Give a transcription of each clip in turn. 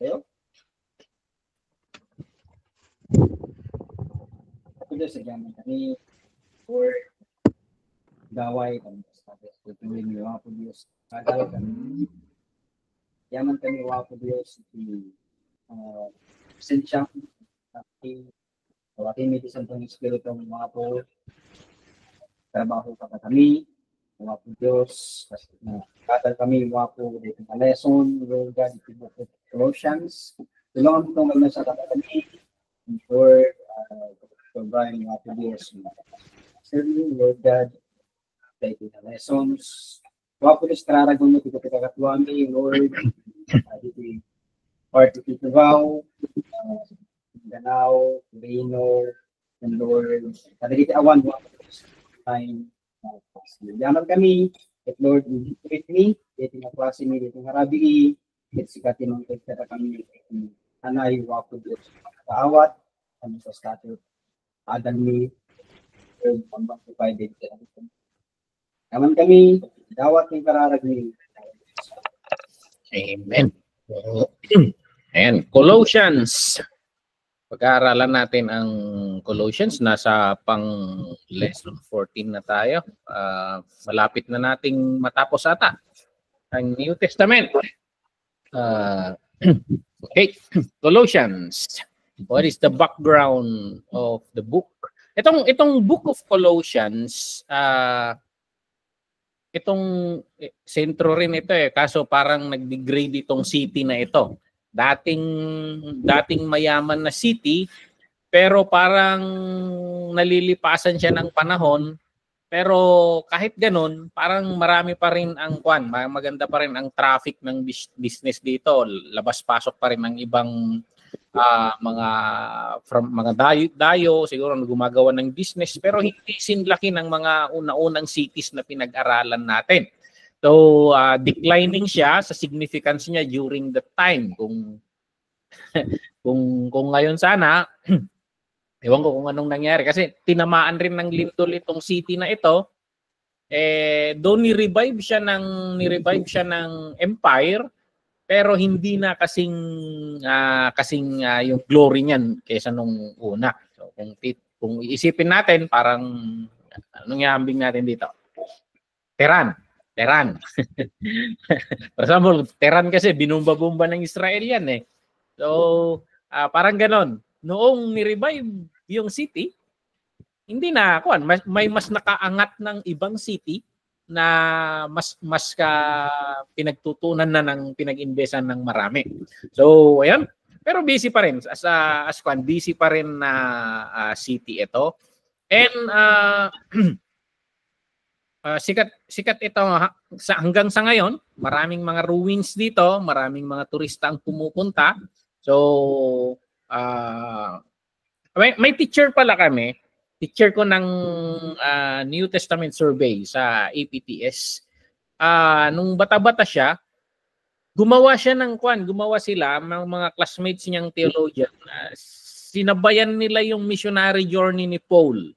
Ayo. Ito sa gaman kami or gaway kami sa tutuloy ni Wapo Diyos. Kadal kami. Yaman kami Wapo Diyos. Sensya kami may isang pang espiritu ng mga po trabaho pa kami mga po Diyos kasi kadal kami Wapo dito na lesson Lord God ito po Colossians tulungan po ngayon sa kami for provide mga po Diyos serving Lord God dito na lessons Wapo Diyos kararagon mo dito kakatuwami Lord dito part of Itivaw Danao, Reno, and Lord. Kada kita awan, time. Yaman kami, at Lord, with me, dito nga klase ni, dito nga rabi, at sikatin ng pagkata kami, anay, Wapo Diyos, kaawat, ano sa statute, adan ni, pambang provided. Yaman kami, dawat ng kararag ni. Amen. Ayan, Colossians. Pag-aaralan natin ang Colossians, nasa pang lesson 14 na tayo. Malapit na nating matapos ata ang New Testament. Okay, Colossians. What is the background of the book? Itong book of Colossians, itong sentro rin ito kaso parang nag-degrade itong city na ito. Dating mayaman na city pero parang nalilipasan siya ng panahon pero kahit ganun parang marami pa rin ang maganda pa rin ang traffic ng business dito, labas-pasok pa rin ng ibang mga dayo siguro na gumagawa ng business pero hindi sinlaki ng mga una-unang cities na pinag-aralan natin. So, declining siya sa significance niya during the time. Kung ngayon sana, ewan ko kung anong nangyari. Kasi tinamaan rin ng lindol itong city na ito. Doon ni-revive siya ng empire, pero hindi na kasing yung glory niyan kaysa nung una. So, kung iisipin natin, parang anong ihambing natin dito? Tehran. For example, Tehran kasi binumba-bumba ng Israel yan So, parang ganon. Noong ni-revive yung city, hindi na, may mas nakaangat ng ibang city na mas pinagtutunan na ng pinag-investan ng marami. So, ayan. Pero busy pa rin. Busy pa rin na city ito. And, sikat ito hanggang sa ngayon, maraming mga ruins dito, maraming mga turista ang pumupunta. So, may teacher pala kami, teacher ko ng New Testament survey sa APTS. Nung bata-bata siya, gumawa sila, mga classmates niyang theologian, sinabayan nila yung missionary journey ni Paul.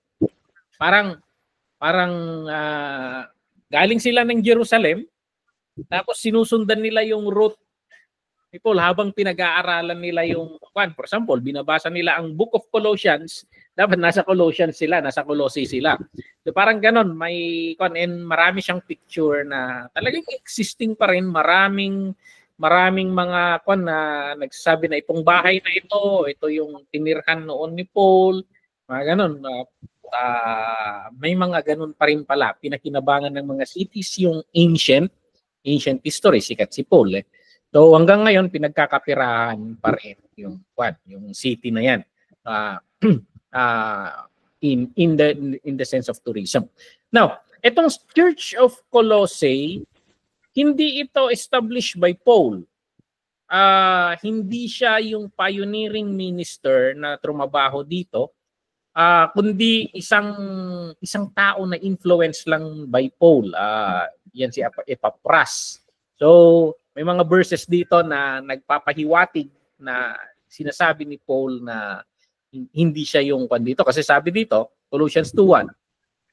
Parang galing sila ng Jerusalem tapos sinusundan nila yung route ni Paul habang pinag-aaralan nila yung for example, binabasa nila ang Book of Colossians, dapat nasa Colossians sila, nasa Colossae sila. So parang ganon, and marami siyang picture na talagang existing pa rin, maraming mga na nagsasabi na itong bahay na ito yung tinirhan noon ni Paul, mga ganon. May mga ganun pa rin pala. Pinakinabangan ng mga cities yung ancient history. Sikat si Paul. So hanggang ngayon, pinagkakapirahan pa rin yung city na yan. In the sense of tourism. Now, itong Church of Colossae, hindi ito established by Paul. Hindi siya yung pioneering minister na trumabaho dito. Kundi isang tao na influence lang by Paul. Yan si Epaphras. So, may mga verses dito na nagpapahiwatig na sinasabi ni Paul na hindi siya yung dito. Kasi sabi dito, Colossians 2:1,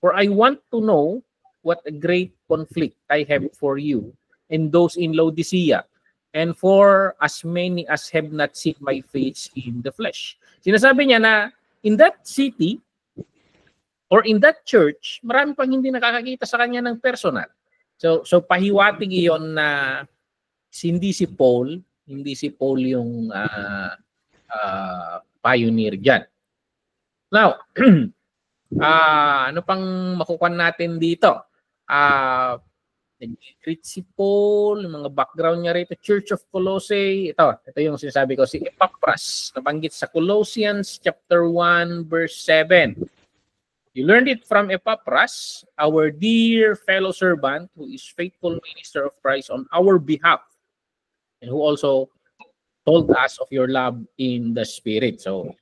"For I want to know what a great conflict I have for you and those in Laodicea, and for as many as have not seen my face in the flesh. Sinasabi niya na in that city or in that church, marami pang hindi nakakakita sa kanya ng personal. So pahiwatig iyon na hindi si Paul yung pioneer diyan. Now, ano pang makukuha natin dito? Nag-greet si Paul, yung mga background niya rito, Church of Colossae. Ito yung sinasabi ko, si Epaphras, nabanggit sa Colossians chapter 1, verse 7. You learned it from Epaphras, our dear fellow servant, who is faithful minister of Christ on our behalf, and who also told us of your love in the Spirit. So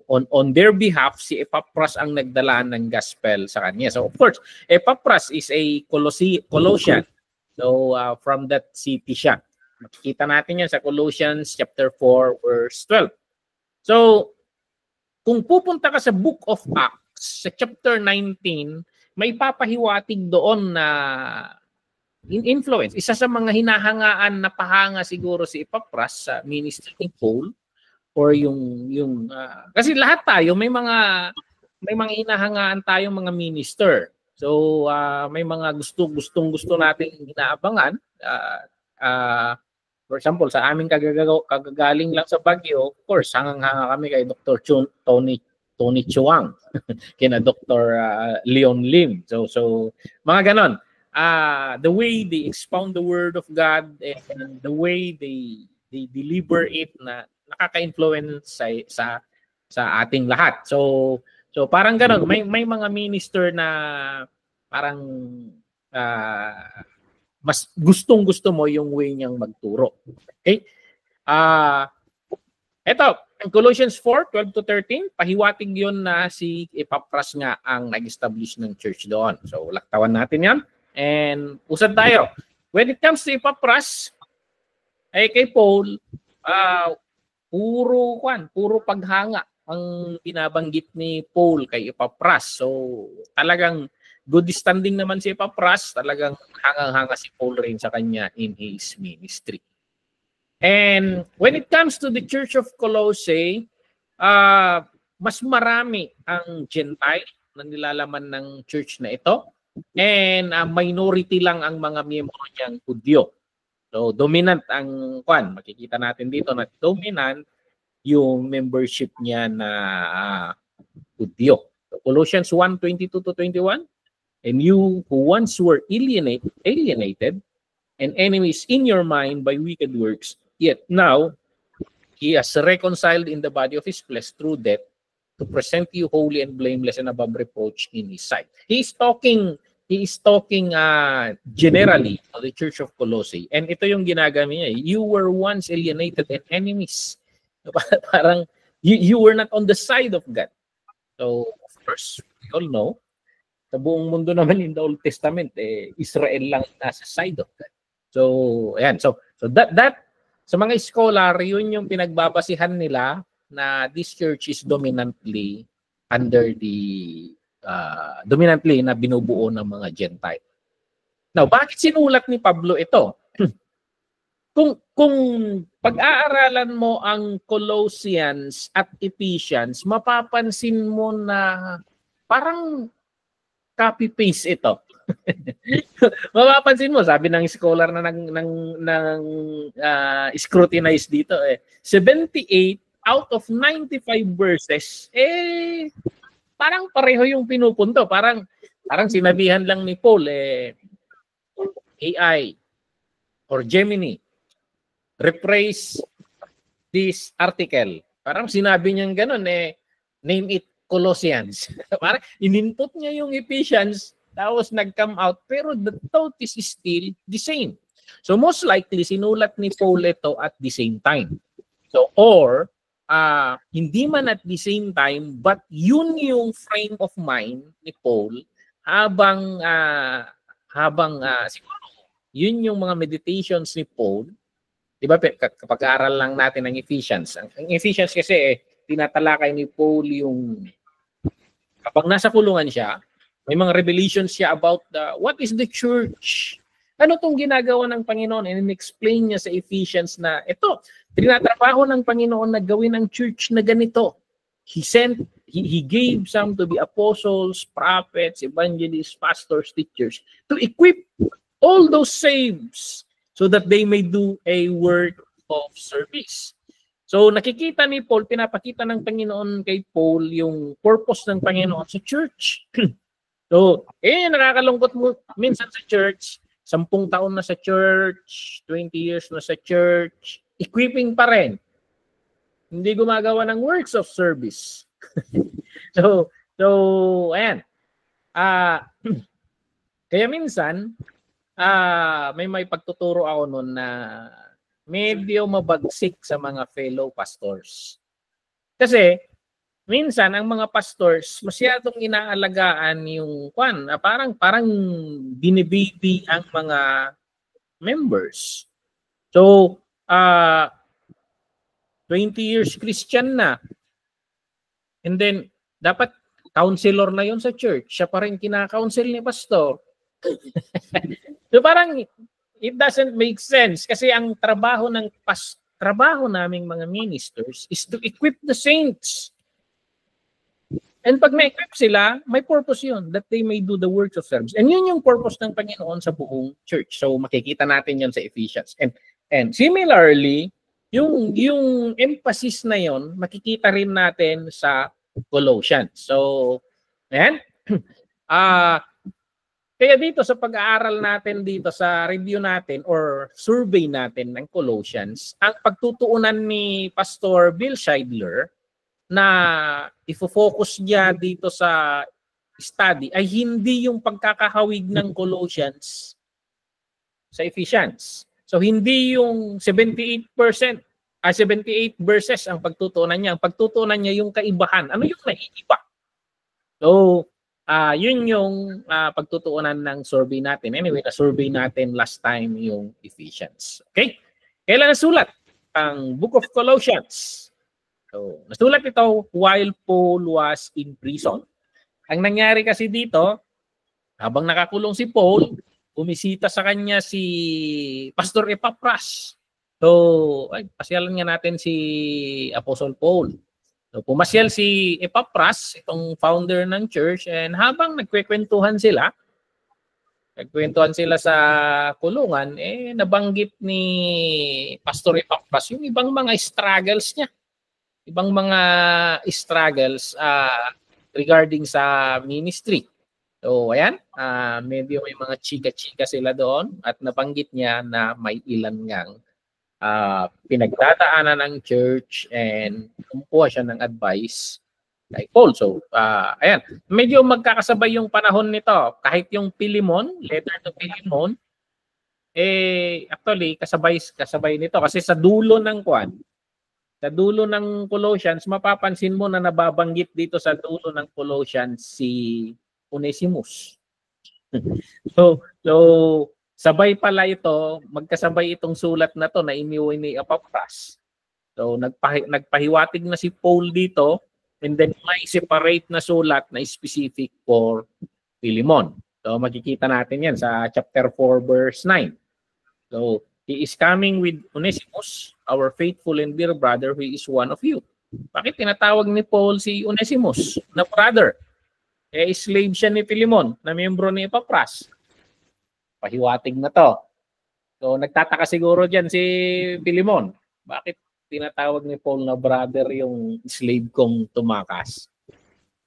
on their behalf, si Epaphras ang nagdala ng gospel sa kanya. So of course, Epaphras is a Colossian. So from that city siya. Makikita natin yan sa Colossians chapter 4 verse 12. So kung pupunta ka sa Book of Acts sa chapter 19, may papahiwatig doon na influence. Isa sa mga hinahangaan na pahanga siguro si Epaphras sa ministry ni Paul, or yung kasi lahat tayo may mga hinahangaan tayong mga minister. So may mga gusto nating inaabangan. For example, sa aming kagagaling lang sa Baguio, of course, hangang-hanga kami kay Dr. Tony Chuang, kina Dr. Leon Lim. So mga ganon. The way they expound the word of God and the way they deliver it na nakaka-influence sa ating lahat. So parang gano'n, may mga minister na parang mas gustong-gusto mo yung way niyang magturo. Okay? Ito, in Colossians 4:12-13, pahiwatig yun na si Epaphras nga ang nag-establish ng church doon. So laktawan natin yan and usad tayo. When it comes to Epaphras, ay kay Paul, puro paghanga ang binabanggit ni Paul kay Epaphras. So talagang good standing naman si Epaphras, talagang hangang-hanga si Paul rin sa kanya in his ministry. And when it comes to the Church of Colossae, mas marami ang Gentile na nilalaman ng church na ito, and minority lang ang mga miyembro niyang Hudyo. So dominant ang makikita natin dito na dominant yung membership niya na Hudyo. So, Colossians 1:22-21, and you who once were alienated and enemies in your mind by wicked works, yet now he has reconciled in the body of his flesh through death to present you holy and blameless and above reproach in his sight. He is talking generally to the Church of Colossae. And ito yung ginagamit niya. You were once alienated and enemies. Parang you were not on the side of God. So, of course, we all know, sa buong mundo naman in the Old Testament, Israel lang nasa side of God. So, ayan. So that sa mga scholar, yun yung pinagbabasihan nila na this church is dominantly under the dominantly na binubuo ng mga Gentile. Now, bakit sinulat ni Pablo ito? Kung pag-aaralan mo ang Colossians at Ephesians, mapapansin mo na parang copy-paste ito. Mapapansin mo, sabi ng scholar na scrutinize dito, 78 out of 95 verses, parang pareho yung pinupunto. Parang sinabihan lang ni Paul, AI or Gemini, rephrase this article. Parang sinabi niyang ganun, name it Colossians. Parang ininput niya yung Ephesians, tapos nag-come out, pero the thought is still the same. So most likely, sinulat ni Paul ito at the same time. So, or, hindi man at the same time, but yun yung frame of mind ni Paul habang siguro yun yung mga meditations ni Paul. Diba, kapag aaral lang natin ng Ephesians. Ang Ephesians kasi, tinatalakay ni Paul yung kapag nasa kulungan siya, may mga revelations siya about what is the church, Ano tong ginagawa ng Panginoon? And in-explain niya sa Ephesians na ito, tinatrabaho ng Panginoon na gawin ang church na ganito. He gave some to be apostles, prophets, evangelists, pastors, teachers to equip all those saints so that they may do a work of service. So nakikita ni Paul, pinapakita ng Panginoon kay Paul yung purpose ng Panginoon sa church. So, nakakalungkot mo minsan sa church, 10 taon na sa church, 20 years na sa church, equipping pa rin. Hindi gumagawa ng works of service. so ayan. Kaya minsan, may pagtuturo ako noon na medyo mabagsik sa mga fellow pastors. Kasi, minsan ang mga pastors masyadong inaalagaan yung parang binibibi ang mga members. So, 20 years Christian na. And then dapat counselor na yon sa church. Siya pa rin kina-counsel ni pastor. So parang it doesn't make sense kasi ang trabaho naming mga ministers is to equip the saints. And pag may-equip sila, may purpose yun, that they may do the works of service. And yun yung purpose ng Panginoon sa buong church. So makikita natin yun sa Ephesians. And similarly, yung emphasis na yun, makikita rin natin sa Colossians. So, ayan. Kaya dito sa pag-aaral natin dito sa review natin or survey natin ng Colossians, ang pagtutuunan ni Pastor Bill Scheidler na ifo-focus niya dito sa study ay hindi yung pagkakahawig ng Colossians sa Ephesians. So hindi yung 78% 78 verses ang pagtutuunan niya. Ang pagtutuunan niya yung kaibahan. Ano yung naiiba? So, yun yung pagtutuunan ng survey natin. Anyway, na-survey natin last time yung Ephesians. Okay? Kailan nasulat ang Book of Colossians? So, nasulat ito while Paul was in prison. Ang nangyari kasi dito, habang nakakulong si Paul, bumisita sa kanya si Pastor Epaphras. So, pasyalan nga natin si Apostle Paul. So, pumasyal si Epaphras, itong founder ng church, and habang nagkwekwentuhan sila sa kulungan, nabanggit ni Pastor Epaphras yung ibang mga struggles niya. Ibang mga struggles regarding sa ministry. So, ayan, medyo may mga chika-chika sila doon at nabanggit niya na may ilan ngang pinagdadaanan ng church and kumukuha siya ng advice kay Paul. So, ayan, medyo magkakasabay yung panahon nito. Kahit yung Philemon, letter to Philemon, actually, kasabay nito. Kasi sa dulo ng Colossians, mapapansin mo na nababanggit dito sa dulo ng Colossians si Onesimus. So, sabay pala ito, magkasabay itong sulat na to na iniwan ni Epaphras. So nagpahiwatig na si Paul dito and then may separate na sulat na specific for Philemon. So makikita natin yan sa chapter 4 verse 9. So he is coming with Onesimus, our faithful and dear brother who is one of you. Bakit tinatawag ni Paul si Onesimus na brother? Slave siya ni Philemon na miyembro ni Epaphras. Pahiwatig na to. So nagtataka siguro diyan si Philemon. Bakit tinatawag ni Paul na brother yung slave kong tumakas?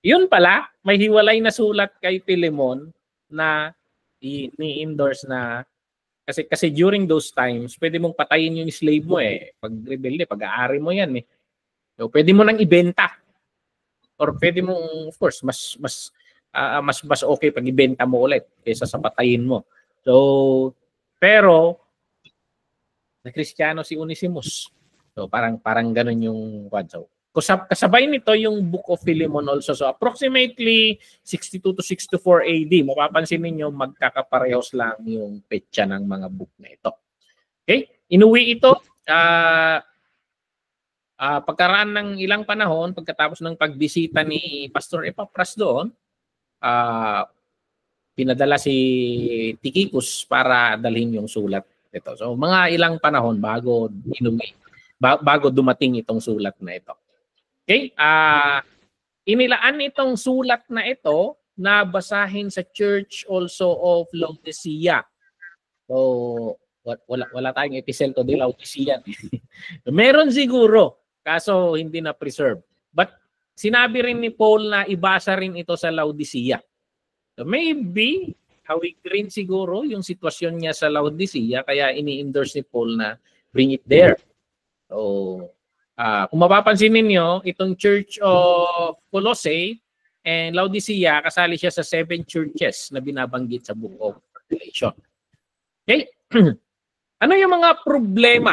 Yun pala, may hiwalay na sulat kay Philemon na ni-endorse na kasi during those times, pwede mong patayin yung slave mo pag rebelde, pag-aari mo yan So pwede mo nang ibenta. Or pwede mong, of course, mas okay pag ibenta mo ulit kaysa sa patayin mo. So, pero na Kristiyano si Onesimus. So, parang ganun yung so, kasabay nito yung Book of Philemon also. So, approximately 62 to 64 AD. Mapapansin niyo magkakaparehos lang yung petsa ng mga book na ito. Okay? Inuwi ito pagkaraan ng ilang panahon, pagkatapos ng pagbisita ni Pastor Epaphras doon, pinadala si Tychicus para dalhin yung sulat ito. So mga ilang panahon bago bago dumating itong sulat na ito. Okay? Inilaan itong sulat na ito na basahin sa Church also of Laodicea. So wala tayong epistle to di Laodicea. Meron siguro, kaso hindi na preserve. But sinabi rin ni Paul na ibasa rin ito sa Laodicea. So maybe hawig rin siguro yung sitwasyon niya sa Laodicea kaya ini-endorse ni Paul na bring it there. So kung mapapansin ninyo, itong Church of Colossae and Laodicea, kasali siya sa 7 churches na binabanggit sa Book of Revelation. Okay? Ano yung mga problema?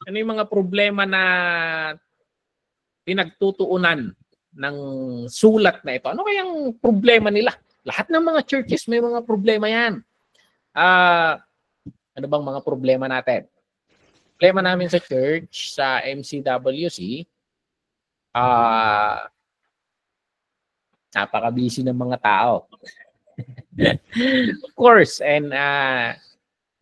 Ano yung mga problema na pinagtutuunan ng sulat na ito? Ano kayang problema nila? Lahat ng mga churches may mga problema yan. Ano bang mga problema natin? Problema namin sa church, sa MCWC, napaka-busy ng mga tao. Of course, and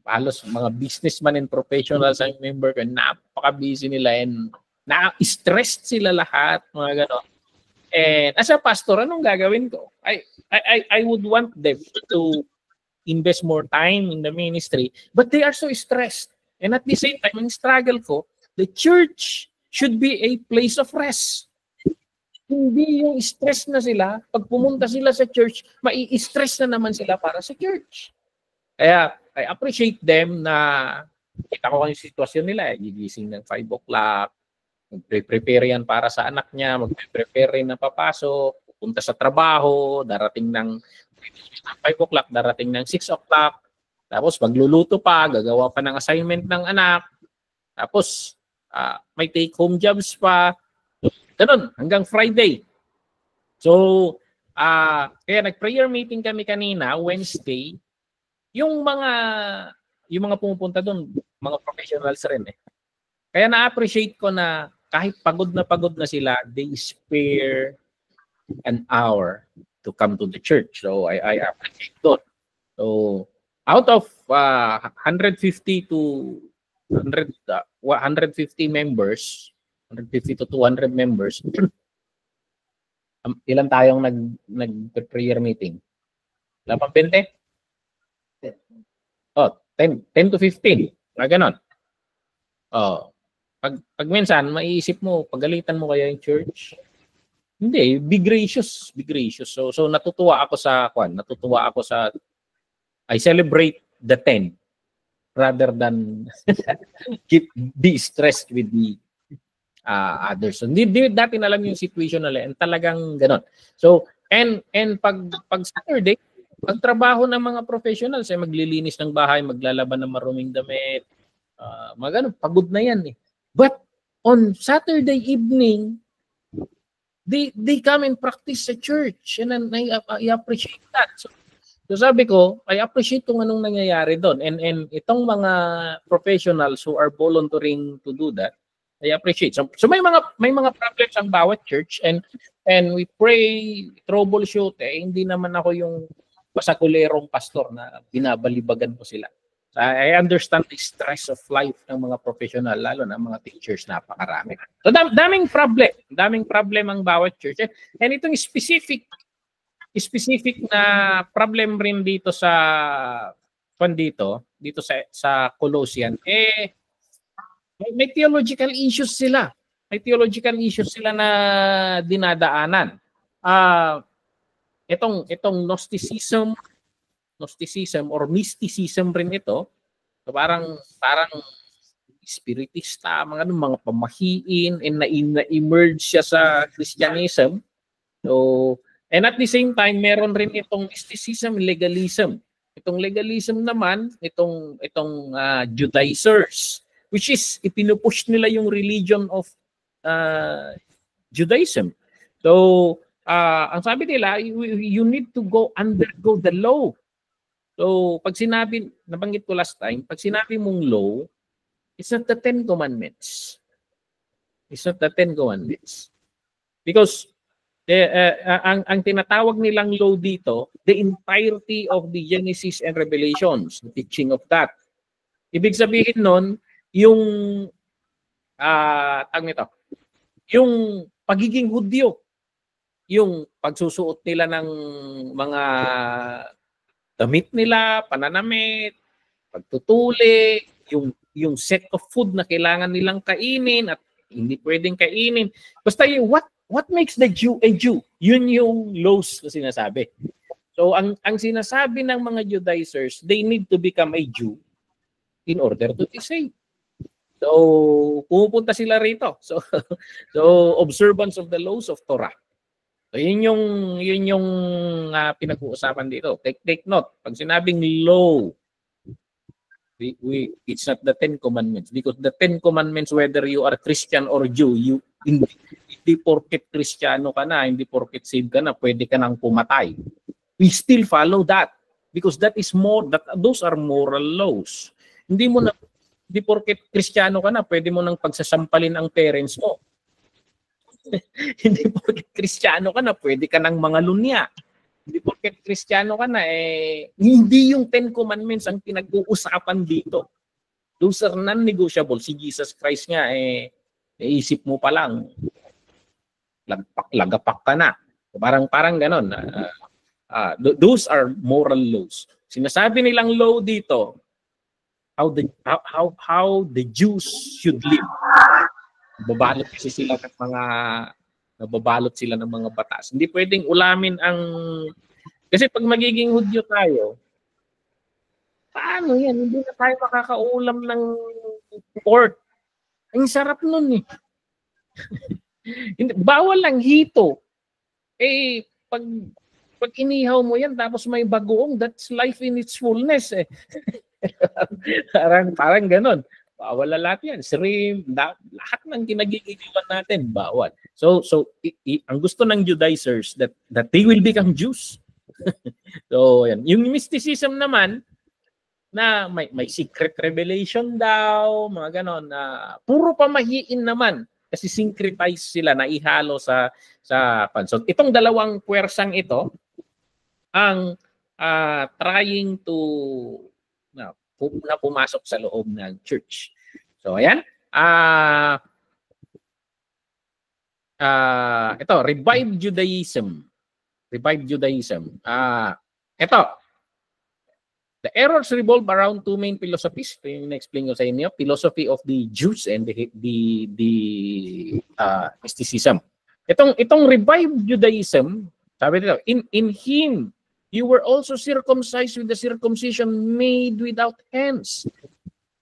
halos mga businessman and professionals ang member ko, napaka-busy nila and na-stressed sila lahat, mga gano'n. And as a pastor, anong gagawin ko? I would want them to invest more time in the ministry, but they are so stressed. And at the same time, ang struggle ko, the church should be a place of rest. Hindi yung stress na sila, pag pumunta sila sa church, mai-stress na naman sila para sa church. Kaya, I appreciate them na kita ko yung sitwasyon nila. Gigising ng 5 o'clock, magpe-prepare yan para sa anak niya, magpe-prepare rin na papasok, pupunta sa trabaho, darating ng 5 o'clock, darating ng 6 o'clock, tapos magluluto pa, gagawa pa ng assignment ng anak, tapos may take-home jobs pa, ganun, hanggang Friday. So, kaya nag-prayer meeting kami kanina, Wednesday, yung mga pumupunta doon, mga professionals rin eh. Kaya na-appreciate ko na kahit pagod na sila, they spare an hour to come to the church. So I appreciate that. So out of 150 to 150 members, 150 to 200 members, ilan tayong nag-prayer meeting? Ilan pang 20? Oh, 10 to 15. Ganon. Oh, pag minsan maiisip mo, pagalitan mo kaya yung church? Hindi, be gracious, be gracious. So natutuwa ako sa I celebrate the 10 rather than be stressed with the others. So hindi dati na lang yung situation nila and talagang ganon. So and pag Saturday, pagtrabaho ng mga professionals ay maglilinis ng bahay, maglalaban ng maruming damit, magano, pagod na yan eh. But on Saturday evening, they come and practice sa church and I appreciate that. So sabi ko, I appreciate kung anong nangyayari doon. And itong mga professionals who are volunteering to do that, I appreciate. So may mga problems ang bawat church and we pray, troubleshoot. Hindi naman ako yung pasakulerong pastor na binabalibagan ko sila. So I understand the stress of life ng mga professional, lalo na mga teachers, napakarami. So daming problem ang bawat church. And itong specific na problem rin dito sa Colossian, may theological issues sila. May theological issues sila na dinadaanan. Itong Gnosticism or mysticism rin ito. So parang spiritista, mga pamahiin, and na-emerge siya sa Christianism. So, and at the same time, meron rin itong mysticism, legalism. Itong legalism naman, itong Judaizers, which is ipinupush nila yung religion of Judaism. So, ang sabi nila, you need to undergo the law. So, pag sinabi, nabanggit ko last time, pag sinabi mong law, it's not the 10 commandments. It's not the 10 commandments. Because Ang tinatawag nilang law dito, the entirety of the Genesis and Revelations, the teaching of that. Ibig sabihin nun, yung yung pagiging Hudyo, yung pagsusuot nila ng mga damit nila, pananamit, pagtutuli, yung set of food na kailangan nilang kainin at hindi pwedeng kainin. Basta yung what makes the Jew a Jew? Yun yung laws na sinasabi. So ang sinasabi ng mga Judaizers, they need to become a Jew in order to be saved. So pumupunta sila rito. So observance of the laws of Torah. So yun yung pinag-uusapan dito. Take note. Pag sinabing law, it's not the 10 Commandments, because the 10 Commandments, whether you are Christian or Jew, hindi porket Kristiyano ka na, hindi porket saved ka na, pwede ka nang pumatay. We still follow that because those are moral laws. Hindi porket Kristiyano ka na, pwede mo nang pagsasampalin ang parents mo. Hindi porket Kristiyano ka na, pwede ka nang mga lunya. Hindi porket Kristiyano ka na, hindi yung 10 Commandments ang pinag-uusapan dito. Those are non-negotiable. Si Jesus Christ nga, naisip mo pa lang, lagapak ka na. Parang ganon. Those are moral laws. Sinasabi nilang law dito, how the Jews should live. Nababalot sila ng mga batas. Hindi pwedeng ulamin kasi pag magiging Hudyo tayo, paano yan? Hindi na tayo makakaulam ng pork. Ang sarap nun eh. Bawal lang hito. Pag inihaw mo yan tapos may bagoong, that's life in its fullness eh. parang ganon. Bawal na lahat yan. Shrimp, lahat ng kinagigiliwan natin, bawal. So ang gusto ng Judaizers that they will become Jews. So yan. Yung mysticism naman na may secret revelation daw, mga ganon, na puro pamahiin naman kasi syncretize sila na ihalo sa pansot. Itong dalawang puwersang ito ang trying to na pumasok sa loob ng church. So ayan. Ito, Revived Judaism. Ito. The errors revolve around two main philosophies. Ito yung na-explain ko sa inyo. Philosophy of the Jews and the mysticism. Itong Revived Judaism, sabi dito, in him you were also circumcised with the circumcision made without hands,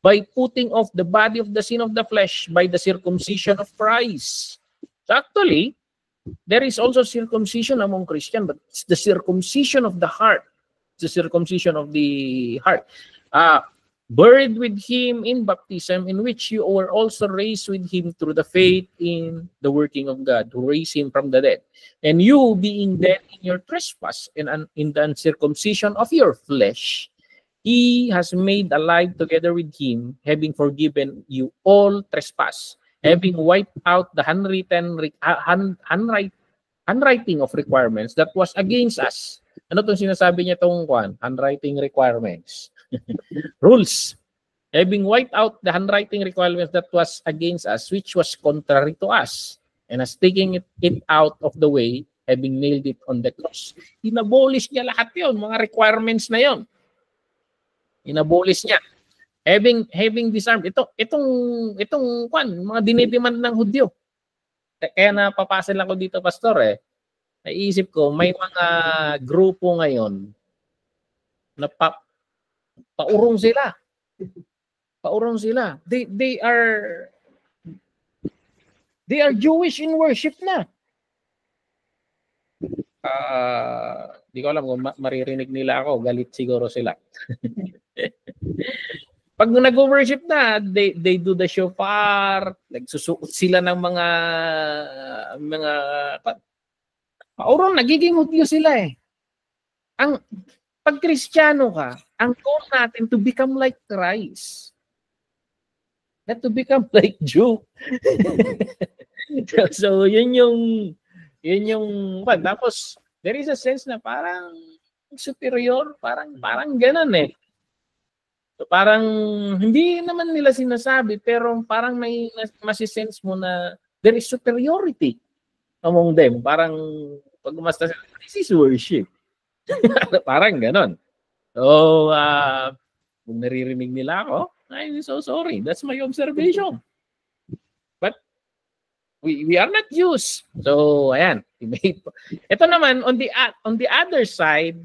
by putting off the body of the sin of the flesh by the circumcision of Christ. So actually, there is also circumcision among Christians, but it's the circumcision of the heart. It's the circumcision of the heart. Buried with him in baptism, in which you were also raised with him through the faith in the working of God, who raised him from the dead. And you, being dead in your trespass and in the uncircumcision of your flesh, he has made alive together with him, having forgiven you all trespass, having wiped out the handwriting of requirements that was against us. Ano itong sinasabi niya itong handwriting requirements? Rules. Having wiped out the handwriting requirements that was against us, which was contrary to us, and as taking it out of the way, having nailed it on the cross. Inabolish niya lahat yun, mga requirements na yun. Inabolish niya. Having disarmed. Itong mga dinidemand ng Hudyo. Kaya napapasin ako dito, Pastor Naisip ko, may mga grupo ngayon na paurong sila. Paurong sila. They are Jewish in worship na. Di ko alam kung maririnig nila ako, galit siguro sila. Pag nag-worship na, they do the shofar, nagsusuot sila ng mga paurong, nagiging Hudyo sila Pag Kristiyano ka, ang goal natin to become like Christ. Not to become like Jew. So yun Yun yung, tapos, there is a sense na parang superior, parang ganun eh. So parang, hindi naman nila sinasabi, pero parang may masisense mo na there is superiority among them. Parang, pag umasta sila, this is worship. Parang ganun. So, kung naririnig nila ako, I'm so sorry. That's my observation. But we are not Jews. So, ayan. Ito naman, on the other side,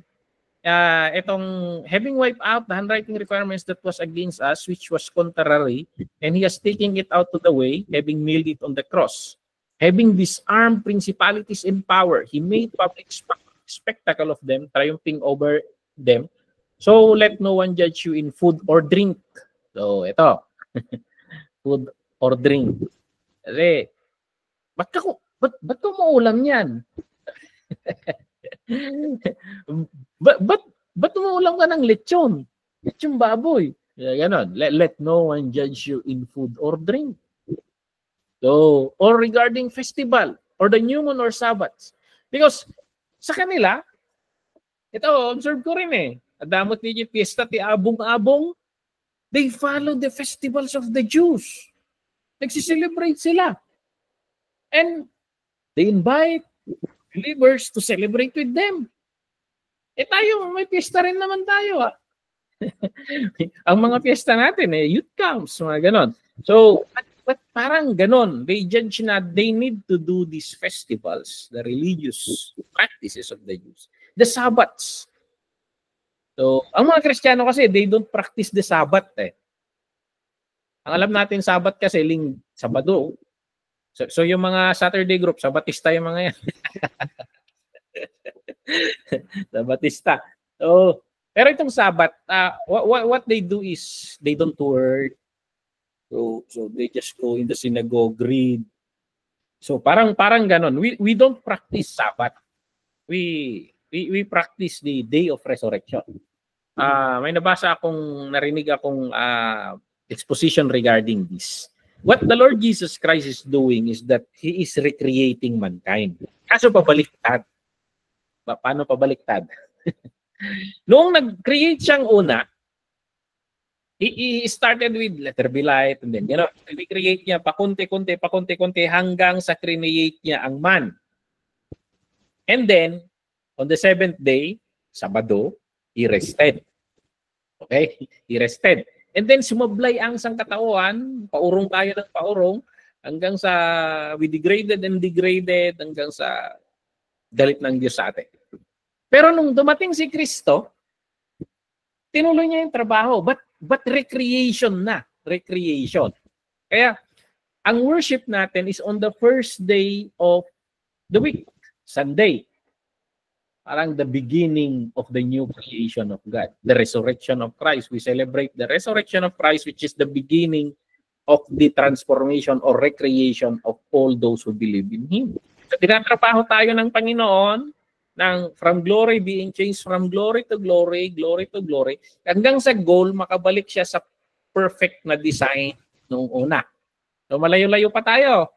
itong having wiped out the handwriting requirements that was against us, which was contrary, and he has taken it out to the way, having nailed it on the cross. Having disarmed principalities in power, he made public spectacle of them, triumphing over them. So let no one judge you in food or drink. So ito, food or drink. Kasi, ba't ko maulam yan? Ba't umuulam ka ng lechon? Lechon baboy. Ganon. Let no one judge you in food or drink. So, or regarding festival, or the new moon or Sabbaths. Because sa kanila, ito, observe ko rin eh. Adamot niyo yung fiesta, ti abong-abong, they follow the festivals of the Jews. Nagsiselebrate sila. And they invite believers to celebrate with them. Eh tayo, may fiesta rin naman tayo. Ang mga fiesta natin, youth camps, mga ganon. So, but parang ganon, they judge na they need to do these festivals, the religious practices of the Jews, the Sabbaths. So, ang mga Kristiyano kasi, they don't practice the Sabbath eh. Ang alam natin, Sabbath kasi, Sabado. So yung mga Saturday group, Sabatista yung mga yan. Sabatista. So, pero itong Sabbath, what they do is, they don't work. So they just go in the synagogue, read. So parang ganon. We don't practice Sabbath. We practice the day of resurrection. May narinig akong exposition regarding this. What the Lord Jesus Christ is doing is that He is recreating mankind. Kaso pabaliktad. Paano pabaliktad? Noong nag-create siyang una, He started with letter B light, and then, i-create niya pakunti-kunti hanggang sa create niya ang man. And then, on the 7th day, Sabado, He rested. Okay? He rested. And then, sumablay ang sangkatauhan, paurong tayo ng paurong, hanggang sa we degraded and degraded, hanggang sa galit ng Diyos sa atin. Pero nung dumating si Kristo, tinuloy niya yung trabaho. But recreation na. Recreation. Kaya, ang worship natin is on the first day of the week. Sunday. Parang the beginning of the new creation of God. The resurrection of Christ. We celebrate the resurrection of Christ, which is the beginning of the transformation or recreation of all those who believe in Him. So, tinatrabaho tayo ng Panginoon from glory being changed from glory to glory, glory to glory, hanggang sa goal, makabalik siya sa perfect na design nung una. So malayo-layo pa tayo.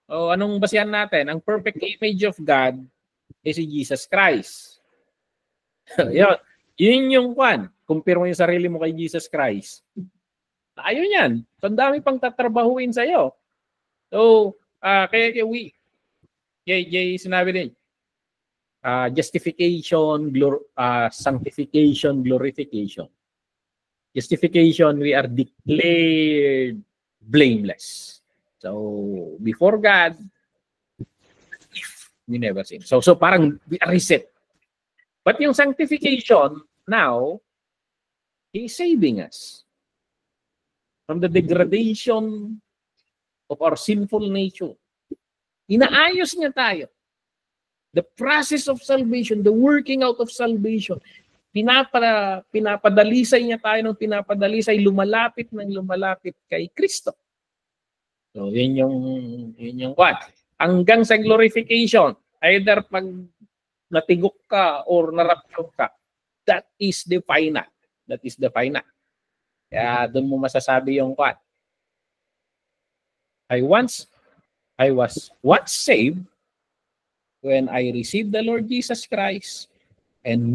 O anong basihan natin? Ang perfect image of God is si Jesus Christ. Yun yung kwan. Compare mo yung sarili mo kay Jesus Christ. Tayo yan. So ang dami pang tatrabahuin sa'yo. So, kaya sinabi din, justification, sanctification, glorification. Justification, we are declared blameless. So, before God, we never sin. So parang we are reset. But yung sanctification, now, He is saving us from the degradation of our sinful nature. Inaayos niya tayo. The process of salvation, the working out of salvation, pinapadalisay niya tayo ng pinapadalisay, lumalapit kay Kristo. So, yun yung what? Hanggang sa glorification, either pag natigok ka or narapture ka, that is the final. That is the final. Kaya doon mo masasabi yung what? I was once saved, when I received the Lord Jesus Christ. And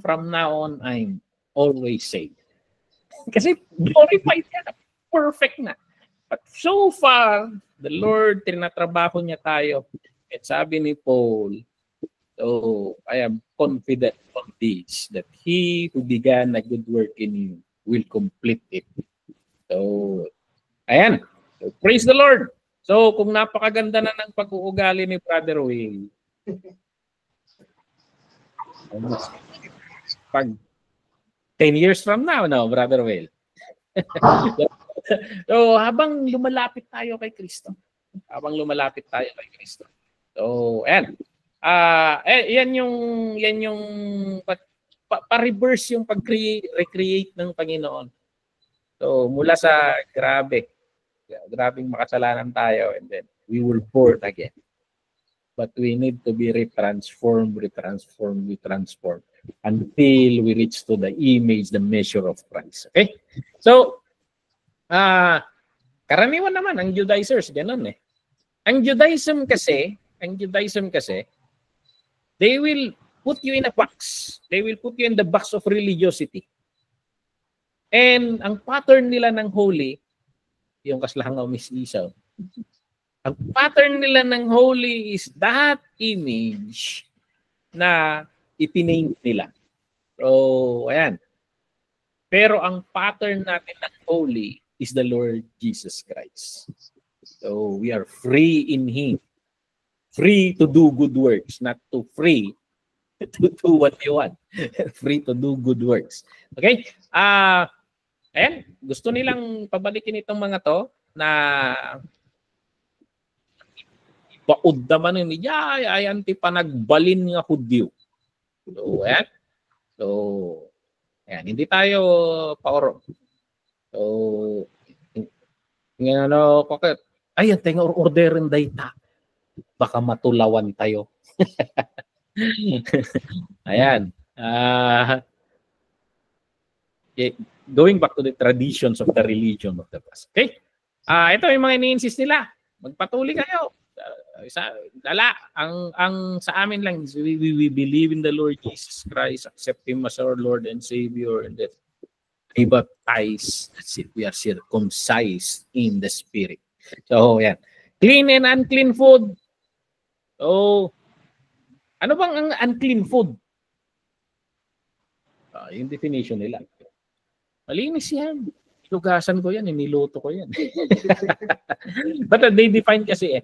from now on, I'm always saved. Kasi glorified ka na. Perfect na. But so far, the Lord, tinatrabaho niya tayo. At sabi ni Paul, so I am confident on this, that He who began a good work in you will complete it. So, ayan. So, praise the Lord. So, kung napakaganda na ng pag-uugali ni Brother Will, pag 10 years from now, no, Brother Will? So, habang lumalapit tayo kay Kristo. So, ayan. Yan yung pa-reverse yung pag-recreate ng Panginoon. So, mula sa grabing makasalanan tayo, and then we were born again. But we need to be retransformed until we reach to the image, the measure of Christ. Okay? So, karaniwan naman ang Judaizers, ganun eh. Ang Judaism kasi, they will put you in a box. They will put you in the box of religiosity. And ang pattern nila ng holy, yung kaslangaw Miss Isaw, ang pattern nila ng holy is that image na ipinaint nila. So, ayan. Pero ang pattern natin ng holy is the Lord Jesus Christ. So, we are free in Him. Free to do good works, not to free to do what you want. Free to do good works. Okay? Ayan. Gusto nilang pabalikin itong mga to na baod naman ni ay anti pa nagbalin nga Hudyo. So, ayan. So, ayan. Hindi tayo paoro. So, bakit? Ayan, tenga orderin data. Baka matulawan tayo. Ayan. Going back to the traditions of the religion of the past. Okay? Ito yung mga ini-insist nila. Magpatuloy kayo. Ang sa amin lang, we believe in the Lord Jesus Christ, accept Him as our Lord and Savior, and that we baptize. That's it. We are circumcised in the Spirit. So, yan. Clean and unclean food. So, ano bang ang unclean food? Yung definition nila. Malinis yan. Lugasan ko yan, niluto ko yan. But they define kasi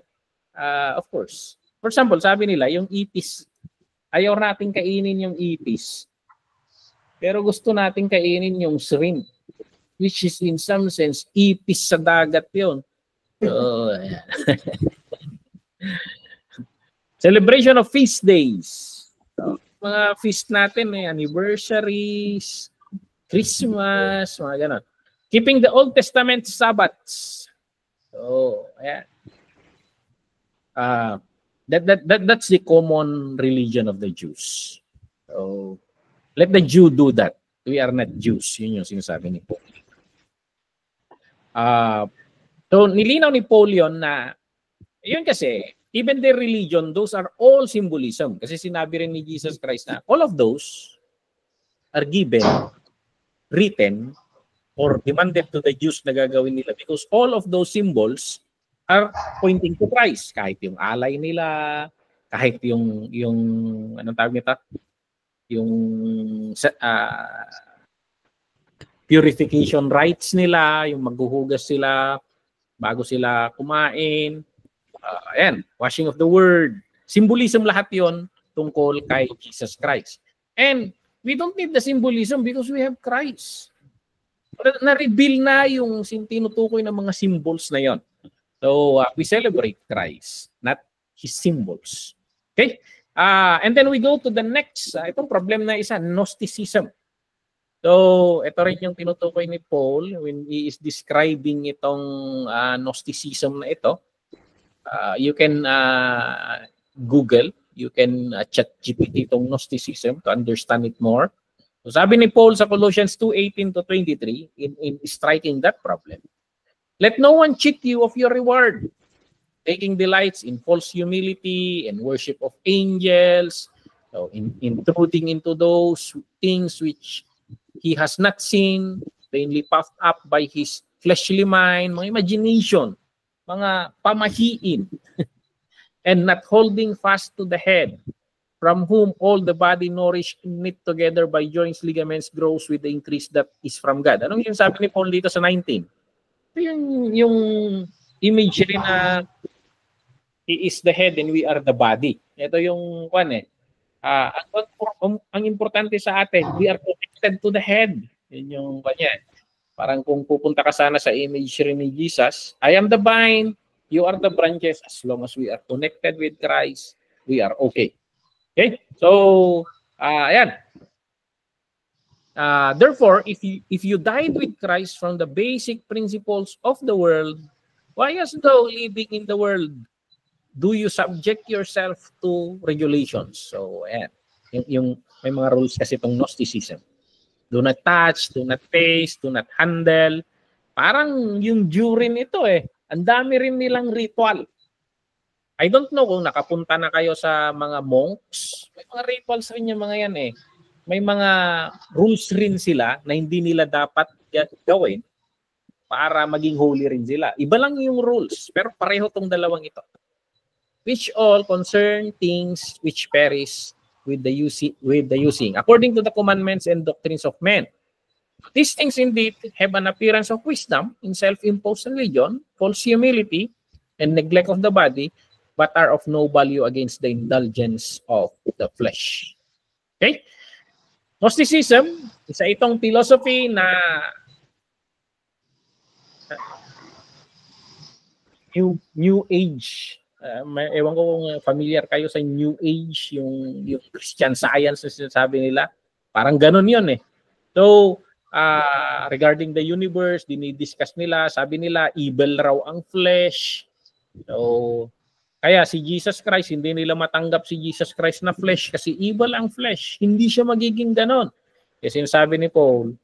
of course. For example, sabi nila, yung ipis. Ayaw natin kainin yung ipis. Pero gusto natin kainin yung shrimp. Which is in some sense, ipis sa dagat yun. So, ayan. Celebration of feast days. So, mga feast natin, anniversaries, Christmas, mga ganon. Keeping the Old Testament Sabbaths. So, ayan. That's the common religion of the Jews. So, let the Jew do that. We are not Jews. Yun yung sinasabi ni Paul. So, nilinaw ni Paul yun na, yun kasi, even their religion, those are all symbolism. Kasi sinabi rin ni Jesus Christ na all of those are given, written, or demanded to the Jews na gagawin nila because all of those symbols are pointing to Christ. Kahit yung alay nila, kahit yung anong tawag nito? Yung purification rites nila, yung maghuhugas sila bago sila kumain. Ayan, washing of the word. Symbolism lahat yon tungkol kay Jesus Christ. And we don't need the symbolism because we have Christ. Na-reveal na yung tinutukoy ng mga symbols na yon. So, we celebrate Christ, not His symbols. Okay? And then we go to the next, itong problem na isa, Gnosticism. So, ito rin yung tinutukoy ni Paul when he is describing itong Gnosticism na ito. You can Google, you can chat GPT itong Gnosticism to understand it more. So, sabi ni Paul sa Colossians 2:18-23 in striking that problem. Let no one cheat you of your reward. taking delights in false humility and worship of angels, so intruding into those things which he has not seen, plainly puffed up by his fleshly mind, mga imagination, mga pamahiin, and not holding fast to the head, from whom all the body nourished and knit together by joints, ligaments, grows with the increase that is from God. Anong yung sabi ni Paul dito sa 19? Ito yung imagery na he is the head and we are the body. Ito yung ang importante sa atin, we are connected to the head. Yun yung parang kung pupunta ka sana sa imagery ni Jesus, I am the vine, you are the branches. As long as we are connected with Christ, we are okay. Okay? So, ayan. Therefore, if you died with Christ from the basic principles of the world, why as though living in the world, do you subject yourself to regulations? So, ayan. Yung may mga rules kasi itong Gnosticism. Do not touch, do not taste, do not handle. Parang yung during ito ang dami rin nilang ritual. I don't know kung nakapunta na kayo sa mga monks. May mga rituals rin yung mga yan May mga rules rin sila na hindi nila dapat gawin para maging holy rin sila. Iba lang yung rules, pero pareho tong dalawang ito. Which all concern things which perish with the using, according to the commandments and doctrines of men. These things indeed have an appearance of wisdom in self-imposed religion, false humility, and neglect of the body, but are of no value against the indulgence of the flesh. Okay? Gnosticism, isa itong philosophy na New Age. Ewan ko kung familiar kayo sa New Age, yung Christian Science na sinasabi nila. Parang ganun yun So, regarding the universe, dinidiscuss nila, sabi nila, evil raw ang flesh. So, kaya si Jesus Christ, hindi nila matanggap si Jesus Christ na flesh kasi evil ang flesh. Hindi siya magiging ganon. Kasi sinasabi ni Paul,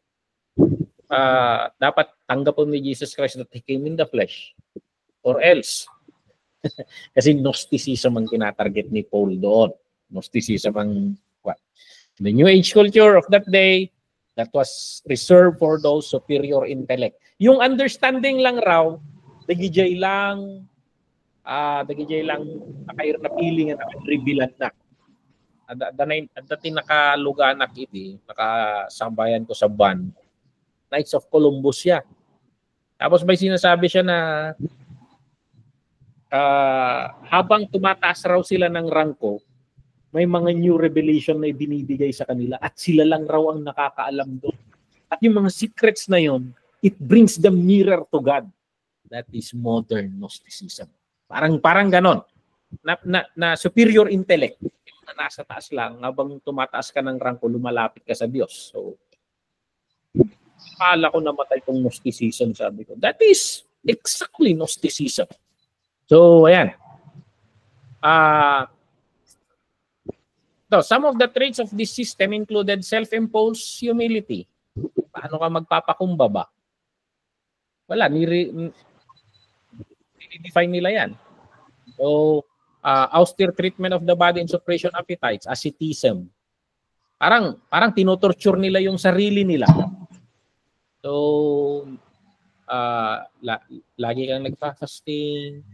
dapat tanggapin ni Jesus Christ that He came in the flesh. Or else. Kasi Gnosticism ang tinatarget ni Paul doon. Gnosticism ang the New Age culture of that day that was reserved for those superior intellect. Yung understanding lang raw, dagijay lang nakayar na piling na revealan na. At dati nakaluganak iti, nakasambayan ko sa ban. Knights of Columbus siya. Tapos may sinasabi siya na habang tumataas raw sila ng rangko, may mga new revelation na ibinibigay sa kanila at sila lang raw ang nakakaalam doon. At yung mga secrets na yon, it brings them nearer to God. That is modern Gnosticism. Parang ganon. Na superior intellect. Na nasa taas lang, habang tumataas ka ng rangko, lumalapit ka sa Diyos. So, akala ko namatay itong Gnosticism, sabi ko. That is exactly Gnosticism. So, ayan. Some of the traits of this system included self-imposed humility. Paano ka magpapakumbaba? Wala, i-define nila yan. So, austere treatment of the body and suppression appetites, asceticism. Parang tinotorture nila yung sarili nila. So, lagi kang nagpa-fasting.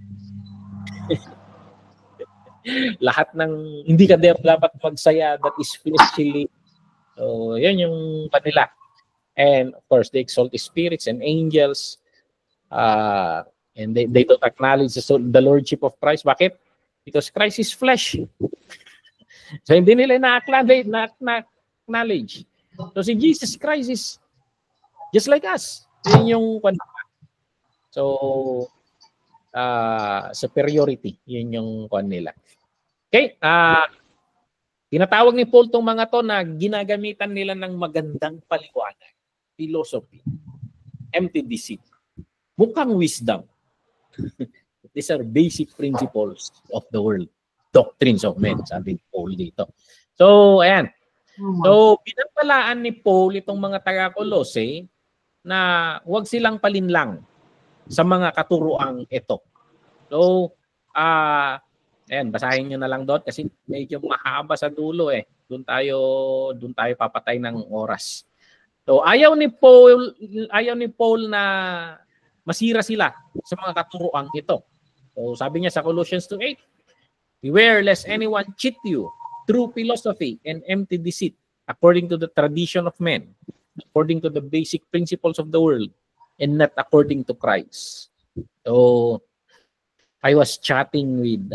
Lahat ng hindi ka dapat magsaya, that is fleshly. So, yan yung kanila. And of course, they exalt the spirits and angels. And they don't acknowledge the lordship of Christ. Bakit? Because Christ is flesh. So hindi nila na-acknowledge. So si Jesus Christ is just like us. Yun yung so superiority. Yun yung nila. Okay? Tinatawag ni Paul tong mga to na ginagamitan nila ng magandang paliwanag. Philosophy. Empty deceit. Mukhang wisdom. These are basic principles of the world. Doctrines of men, sabi ni Paul dito. So, ayan. So, pinapalaan ni Paul itong mga taga-Colossae na huwag silang palinlang sa mga katuroang ito. So, Ayan, basahin nyo na lang doon kasi medyo mahaba sa dulo eh. Doon tayo papatay ng oras. So ayaw ni Paul na masira sila sa mga katuruan ito. So sabi niya sa Colossians 2:8, beware lest anyone cheat you through philosophy and empty deceit, according to the tradition of men, according to the basic principles of the world, and not according to Christ. So I was chatting with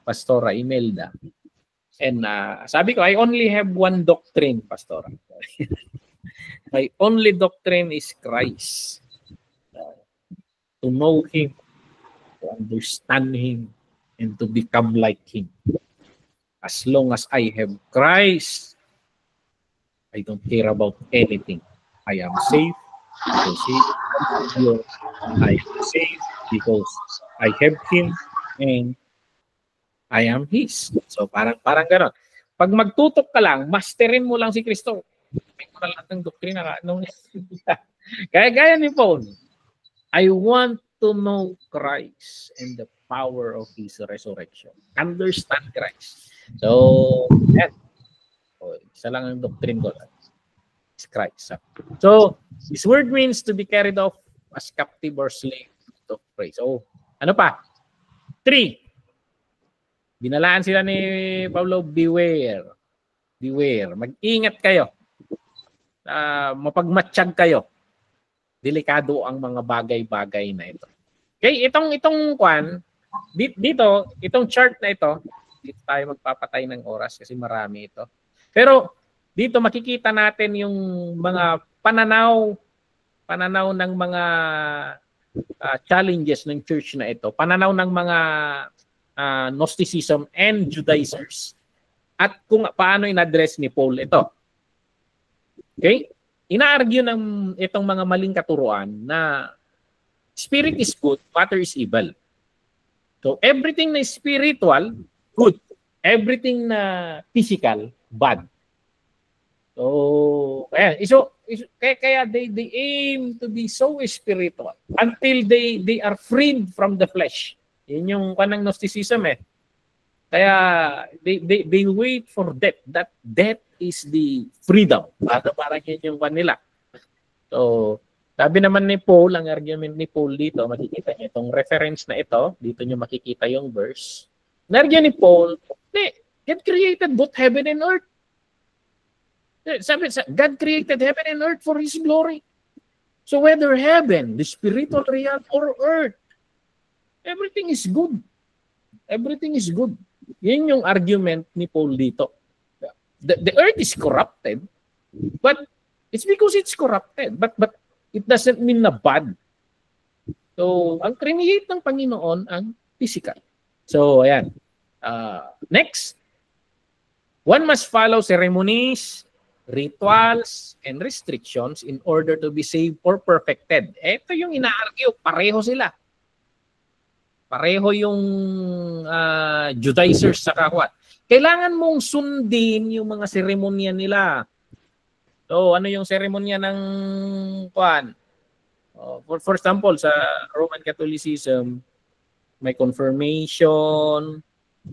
Pastora Imelda, and sabi ko, I only have one doctrine, Pastora. My only doctrine is Christ. To know Him, to understand Him, and to become like Him. As long as I have Christ, I don't care about anything. I am safe because He is secure. I am safe because I have Him and I am His. So parang gano'n. Pag magtutok ka lang, masterin mo lang si Kristo. May mo na lahat ng doktrina. Gaya ni Paul. I want to know Christ and the power of His resurrection. Understand Christ. So, yan. Isa lang ang doctrine ko. It's Christ. So, this word means to be carried off as captive or slave to praise. So, ano pa? 3. Binalaan sila ni Paulo, beware. Beware. Mag-ingat kayo. Mapagmatsyag kayo. Delikado ang mga bagay-bagay na ito. Okay, itong kwan, dito, itong chart na ito, dito tayo magpapatay ng oras kasi marami ito. Pero dito makikita natin yung mga pananaw ng mga challenges ng church na ito. Pananaw ng mga Gnosticism and Judaizers. At kung paano in-address ni Paul ito. Okay? Ina-argue ng itong mga maling katuruan na spirit is good, matter is evil. So everything na spiritual, good. Everything na physical, bad. So, kaya they aim to be so spiritual until they are freed from the flesh. Yun yung kanang Gnosticism eh. Kaya they wait for death. That death is the freedom. Parang yun yung kanila. So, sabi naman ni Paul, ang argument ni Paul dito, makikita niyo itong reference na ito, dito niyo makikita yung verse. Ang argument ni Paul, God created both heaven and earth. Sabi, God created heaven and earth for His glory. So whether heaven, the spiritual realm, or earth, everything is good. Everything is good. Yan yung argument ni Paul dito. The earth is corrupted, but it's because it's corrupted. But it doesn't mean na bad. So, ang create ng Panginoon ang physical. So, ayan. Next. One must follow ceremonies, rituals, and restrictions in order to be saved or perfected. Ito yung ina-argue. Pareho sila. Pareho yung Judaizers sa kakwat. Kailangan mong sundin yung mga seremonya nila. So, ano yung seremonya ng kwan? For example, sa Roman Catholicism, may confirmation,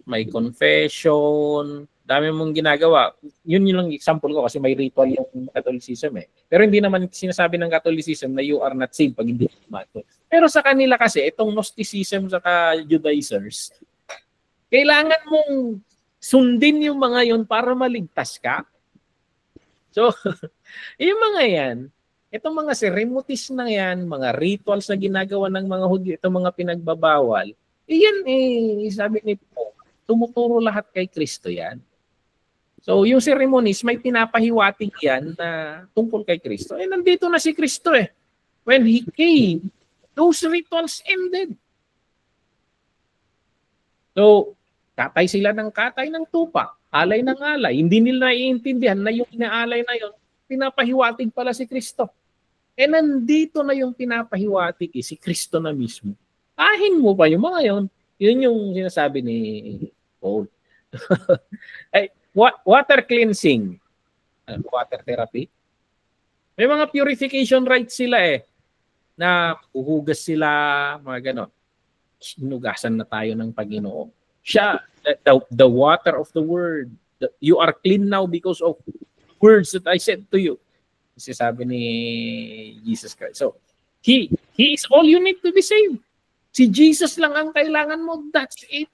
may confession, dami mong ginagawa. Yun lang example ko kasi may ritual yung Catholicism eh. Pero hindi naman sinasabi ng Catholicism na you are not saved pag hindi mato. Pero sa kanila kasi, itong Gnosticism sa Judaizers, kailangan mong sundin yung mga yun para maligtas ka. So, yung mga yan, itong mga ceremonies na yan, mga rituals na ginagawa ng mga Hudyo, itong mga pinagbabawal, yan sabi ni Paul, tumuturo lahat kay Kristo yan. So, yung ceremonies, may pinapahiwatig yan na tungkol kay Kristo. Nandito na si Kristo eh. When He came, those rituals ended. So, katay sila ng katay ng tupa, alay ng alay. Hindi nila naiintindihan na yung inaalay na yun, pinapahiwatig pala si Kristo. Nandito na yung pinapahiwatig si Kristo na mismo. Ahin mo pa yung mga yun. Yun yung sinasabi ni Paul. Water cleansing. Water therapy. May mga purification rites sila eh. Na uhugas sila, mga ganon. Hinugasan na tayo ng Panginoon. Siya, the water of the word. You are clean now because of words that I said to you. Kasi sabi ni Jesus Christ. So, He is all you need to be saved. Si Jesus lang ang kailangan mo. That's it.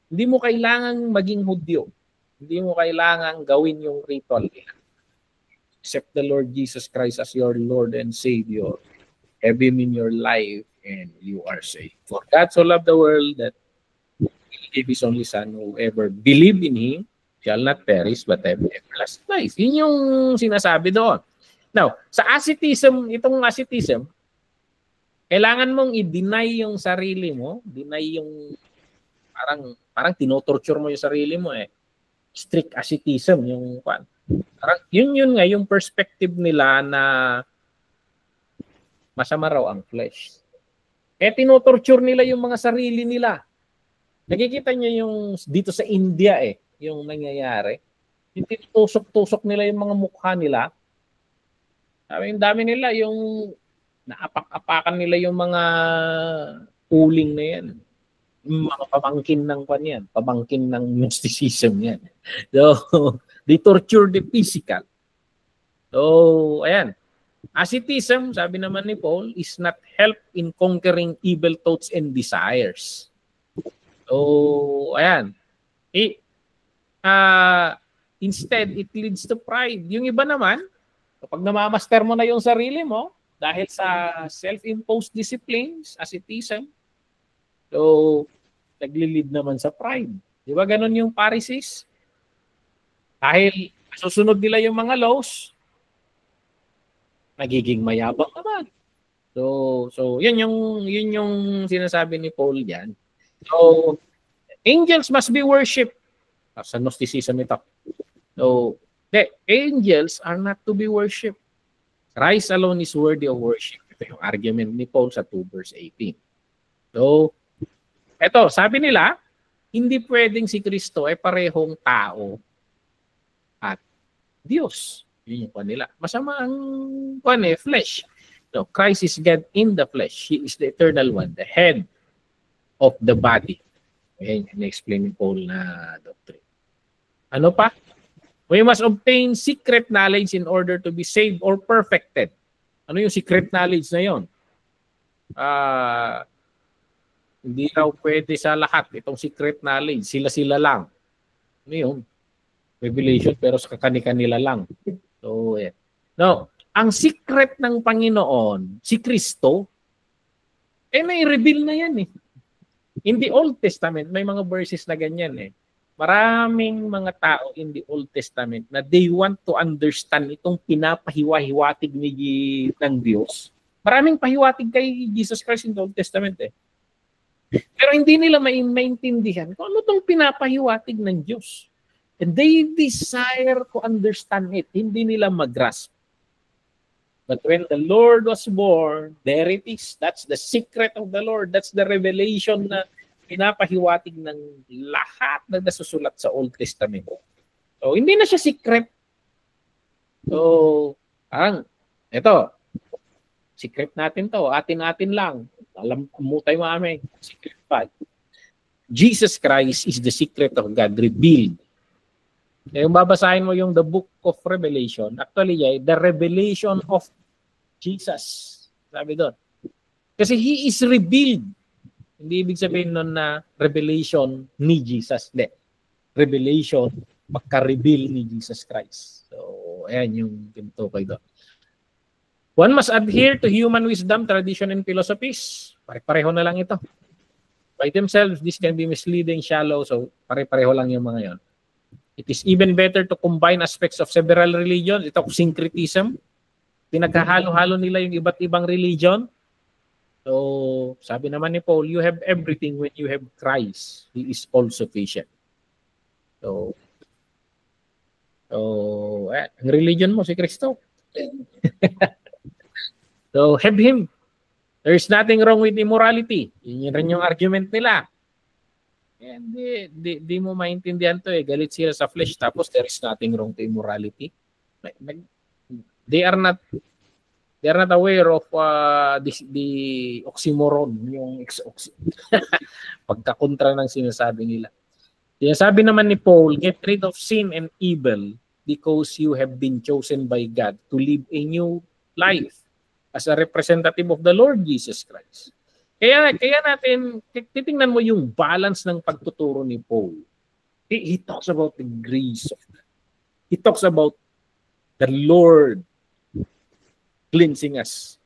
Hindi mo kailangan maging Hudyo. Hindi mo kailangan gawin yung ritual nila. Accept the Lord Jesus Christ as your Lord and Savior. Have Him in your life and you are saved. For God so loved the world that He gave His only Son, whoever believe in Him shall not perish but have everlasting life. Yun yung sinasabi doon. Now, sa asceticism, itong asceticism, kailangan mong i-deny yung sarili mo, deny yung parang tinotorture mo yung sarili mo eh. Strict asceticism yung parang yun nga yung perspective nila na masama raw ang flesh. Eh tinotorture nila yung mga sarili nila. Nakikita niyo yung dito sa India eh, yung nangyayari. Yung tinutusok-tusok nila yung mga mukha nila. Sabi, yung dami nila, yung naapak-apakan nila yung mga uling na yan. Yung mga pamangkin ng yan, pamangkin ng mysticism yan. So, they torture the physical. So, ayan. Asceticism, sabi naman ni Paul, is not help in conquering evil thoughts and desires. So, ayan. Instead, it leads to pride. Yung iba naman, kapag namamaster mo na yung sarili mo, dahil sa self-imposed disciplines, asceticism, so, nagli-lead naman sa pride. Di ba ganun yung Pharisees? Dahil susunod nila yung mga laws, nagiging mayabang naman. So yun yung sinasabi ni Paul diyan. So angels must be worshipped. Sa Gnosticism ito. So the angels are not to be worshipped. Christ alone is worthy of worship. Ito yung argument ni Paul sa 2 verse 18. So eto, sabi nila, hindi pwedeng si Kristo ay parehong tao at Diyos. Yun yung kanila. Masama ang flesh. So, Christ is God in the flesh. He is the eternal one, the head of the body. Ayan, na-explain ni Paul na doctrine. Ano pa? We must obtain secret knowledge in order to be saved or perfected. Ano yung secret knowledge na yun? Hindi raw pwede sa lahat itong secret knowledge. Sila-sila lang. Ano yun? Revelation pero sa kani-kanila lang. So, yeah. No, ang secret ng Panginoon, si Kristo, may reveal na yan eh. In the Old Testament, may mga verses na ganyan eh. Maraming mga tao in the Old Testament na they want to understand itong pinapahiwa-hiwatig ng Diyos. Maraming pahiwatig kay Jesus Christ in the Old Testament eh. Pero hindi nila maintindihan kung ano itong pinapahiwatig ng Diyos. And they desire to understand it. Hindi nila mag-grasp. But when the Lord was born, there it is. That's the secret of the Lord. That's the revelation na pinapahiwatig ng lahat na nasusulat sa Old Testament. So, hindi na siya secret. So, ito, secret natin to. Atin-atin lang. Alam mo tayo mami. Secret pa. Jesus Christ is the secret of God revealed. Yung babasahin mo yung the book of Revelation, actually, the revelation of Jesus. Sabi doon. Kasi He is revealed. Hindi ibig sabihin nun na revelation ni Jesus. Hindi. Revelation, pagka-reveal ni Jesus Christ. So, ayan yung tinutukoy doon. One must adhere to human wisdom, tradition, and philosophies. Pare-pareho na lang ito. By themselves, this can be misleading, shallow. So, pare-pareho lang yung mga yon. It is even better to combine aspects of several religions. Ito, syncretism. Pinagkahalo-halo nila yung iba't ibang religion. So, sabi naman ni Paul, you have everything when you have Christ. He is all sufficient. So, ang religion mo, si Kristo. So, have Him. There is nothing wrong with immorality. Yun rin yung argument nila. Di mo maintindihan to eh. Galit sila sa flesh tapos there is nothing wrong to immorality. They are not They are not aware of the oxymoron, yung pagkakontra ng sinasabi nila. Sinasabi naman ni Paul, get rid of sin and evil because you have been chosen by God to live a new life as a representative of the Lord Jesus Christ. Kaya natin, titingnan mo yung balance ng pagtuturo ni Paul. He talks about the grace of God. He talks about the Lord cleansing us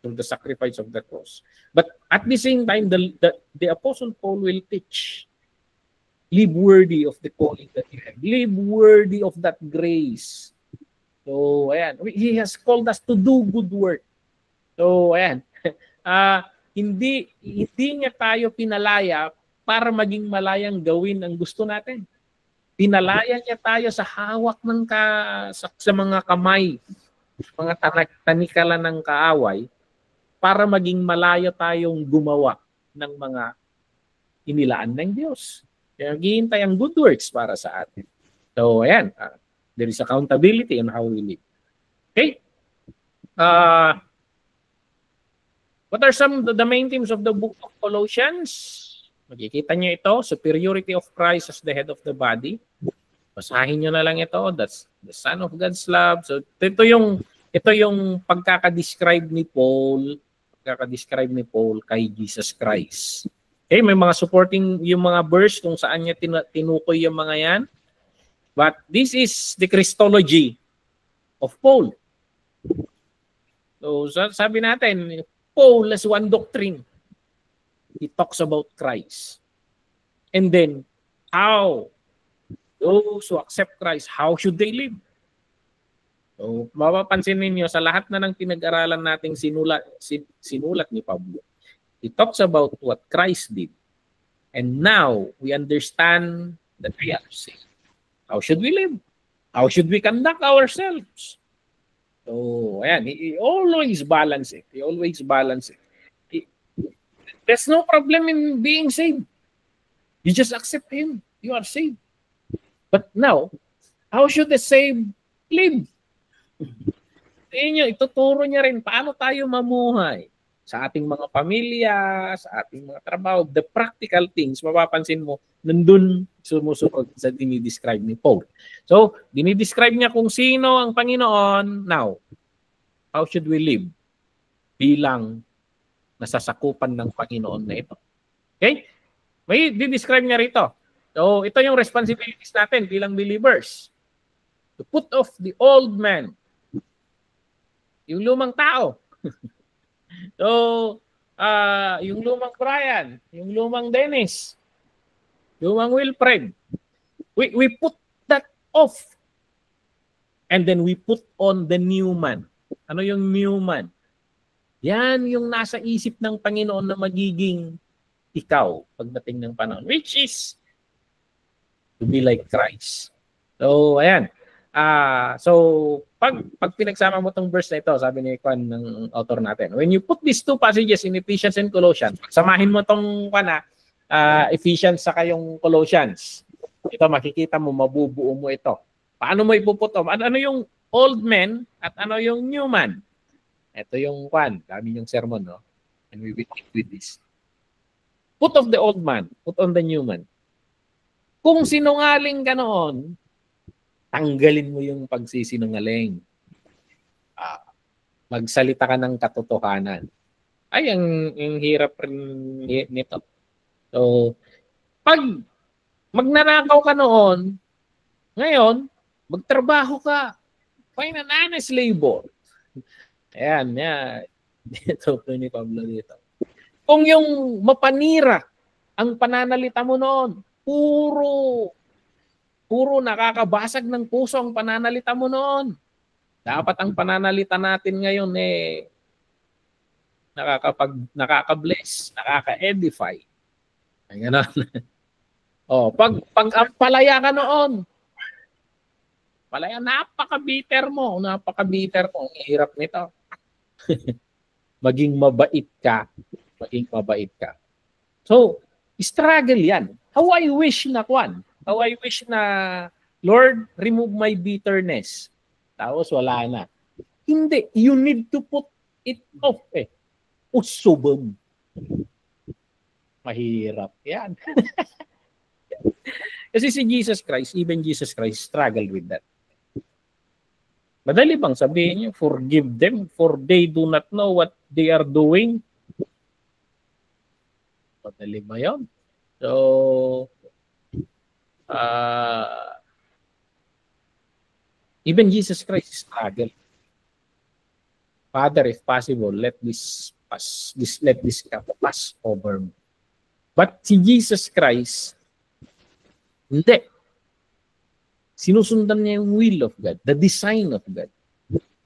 through the sacrifice of the cross. But at the same time, the Apostle Paul will teach, live worthy of the calling that you have. Live worthy of that grace. So, ayan. He has called us to do good work. So, ayan. Hindi niya tayo pinalaya para maging malayang gawin ang gusto natin. Pinalaya niya tayo sa hawak ng sa mga kamay, mga tanikalan ng kaaway, para maging malayo tayong gumawa ng mga inilaan ng Diyos. Kaya naghihintay ang good works para sa atin. So, ayan. There is accountability on how we live. Okay? What are some of the main themes of the book of Colossians? Makikita niyo ito, superiority of Christ as the head of the body. Basahin niyo na lang ito. That's the Son of God's love. So ito yung pagkaka-describe ni Paul kay Jesus Christ. Okay, may mga supporting yung mga verse kung saan niya tinukoy yung mga yan. But this is the Christology of Paul. So sabi natin, Paul has one doctrine. He talks about Christ. And then, how those who accept Christ, how should they live? So, mapapansin ninyo sa lahat na ng pinag-aralan nating sinulat ni Pablo, he talks about what Christ did. And now, we understand that we are saved. How should we live? How should we conduct ourselves? So, ayan, he always balance it. He always balance it. There's no problem in being saved. You just accept Him. You are saved. But now, how should the saved live? Ituturo niya rin paano tayo mamuhay sa ating mga pamilya, sa ating mga trabaho, the practical things, mapapansin mo, nandun sumusunod sa dinidescribe ni Paul. So, dinidescribe niya kung sino ang Panginoon. Now, how should we live bilang nasasakupan ng Panginoon na ito? Okay? May didescribe niya rito. So, ito yung responsibilities natin bilang believers. To put off the old man. Yung lumang tao. So, yung lumang Brian, yung lumang Dennis, lumang Wilfred, we put that off. And then we put on the new man. Ano yung new man? Yan yung nasa isip ng Panginoon na magiging ikaw pagdating ng panahon, which is to be like Christ. So, ayan. So, pag pinagsama mo tong verse na ito, sabi ni Juan ng author natin, when you put these two passages in Ephesians and Colossians, samahin mo tong Ephesians sa kayong Colossians. Ito, makikita mo, mabubuo mo ito. Paano mo ipuputo? Ano yung old man at ano yung new man? Ito yung dami yung sermon, no? And we will keep with this. Put off the old man, put on the new man. Kung sinungaling ka noon, tanggalin mo yung pagsisinungaling. Magsalita ka ng katotohanan. Ay, ang hirap rin nito. So, pag magnanakaw ka noon, ngayon, magtrabaho ka. Find an honest labor. Ayan, yan. Ito po ni Pablo dito. Kung yung mapanira ang pananalita mo noon, puro nakakabasag ng puso ang pananalita mo noon. Dapat ang pananalita natin ngayon nakaka-bless, nakaka-edify. Ay gano'n. Pag palaya ka noon, palaya, napaka-bitter mo. Ang hirap nito. Maging mabait ka. So, struggle yan. How I wish na Lord, remove my bitterness. Tapos wala na. Hindi. You need to put it off eh. Usubom. Mahirap yan. Kasi si Jesus Christ, even Jesus Christ, struggled with that. Madali bang sabihin niyo, forgive them for they do not know what they are doing? Madali ba yun? So, even Jesus Christ struggled. Father, if possible, let this cup pass over me. But si Jesus Christ, hindi. Sinusundan niya yung will of God, the design of God.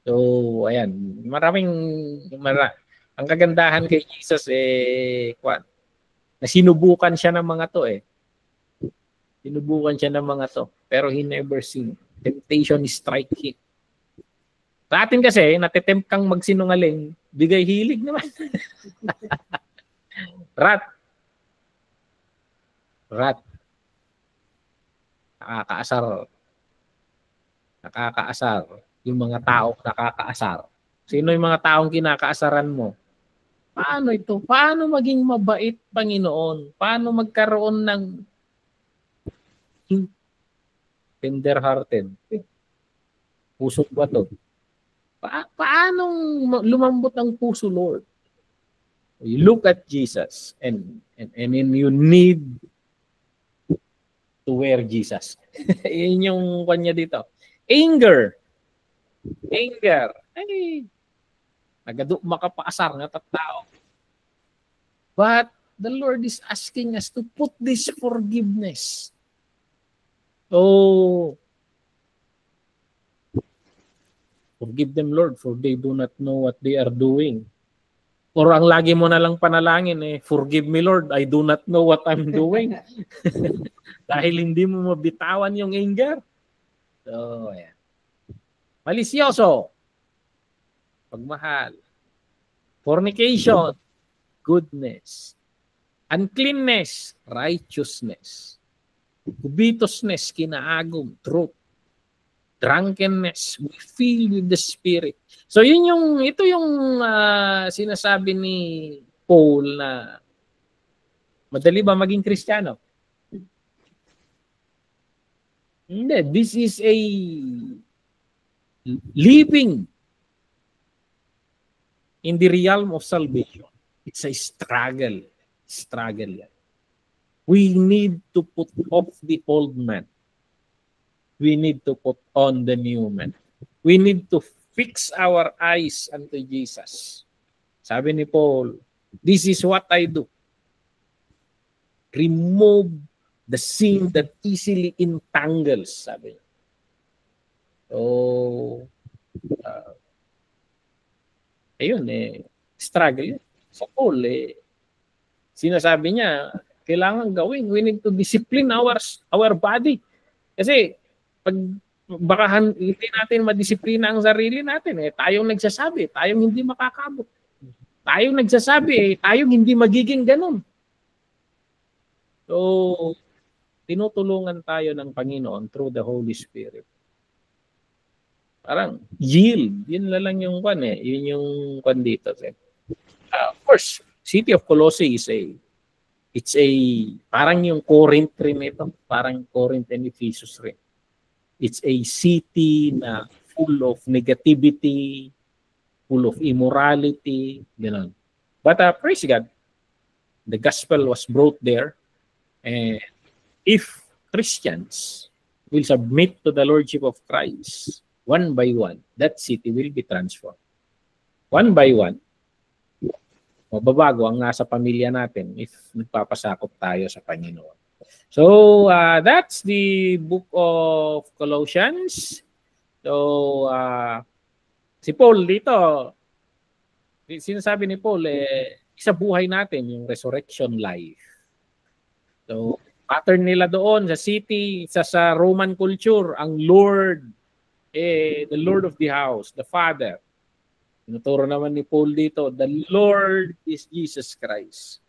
So, ayan, ang kagandahan kay Jesus na sinubukan siya ng mga to eh. Sinubukan siya ng mga to, pero he never seen. Temptation is strike him. Sa atin kasi, natitempt kang magsinungaling, bigay hilig naman. Rat. Nakakaasar. Yung mga tao nakakaasar. Sino yung mga taong kinakaasaran mo? Paano ito? Paano maging mabait, Panginoon? Paano magkaroon ng tender-hearted? Puso ba to? Paanong lumambot ang puso, Lord? You look at Jesus and you need to wear Jesus. Yun yung kanya dito. Anger. Ay, makapaasar na tao. But the Lord is asking us to put this forgiveness. So, forgive them, Lord, for they do not know what they are doing. Or ang lagi mo na lang panalangin forgive me, Lord, I do not know what I'm doing. Dahil hindi mo mabitawan yung anger. So, ayan. Malisyoso, pagmahal. Fornication, goodness. Uncleanness, righteousness. Covetousness, kinaagom, truth. Drunkenness, we fill with the Spirit. So ito yung sinasabi ni Paul na madali ba maging Kristiyano? Hindi, this is a living in the realm of salvation. It's a struggle. Yan. We need to put off the old man. We need to put on the new man. We need to fix our eyes unto Jesus. Sabi ni Paul, this is what I do. Remove the sin that easily entangles, sabi niya. So, ayun struggle yun. Sa Paul, sinasabi niya, kailangan gawin. We need to discipline our body. Kasi, pag baka hindi natin madisiplina ang sarili natin, tayong nagsasabi, tayong hindi makakabot. Tayong nagsasabi, tayong hindi magiging ganun. So, tinutulungan tayo ng Panginoon through the Holy Spirit. Parang yield. Yun lang yung kwan Yun yung kwan dito. Of course, City of Colossae it's a parang yung Corinth rin ito. Parang Corinth and Ephesus rin. It's a city na full of negativity, full of immorality, gano'n. But praise God, the gospel was brought there. And if Christians will submit to the Lordship of Christ, one by one, that city will be transformed. One by one, mababago ang nasa pamilya natin if nagpapasakop tayo sa Panginoon. So, that's the book of Colossians. So, si Paul dito, sinasabi ni Paul, isa buhay natin yung resurrection life. So, pattern nila doon sa city, sa Roman culture, ang Lord, the Lord of the house, the Father. Tinuturo naman ni Paul dito, the Lord is Jesus Christ.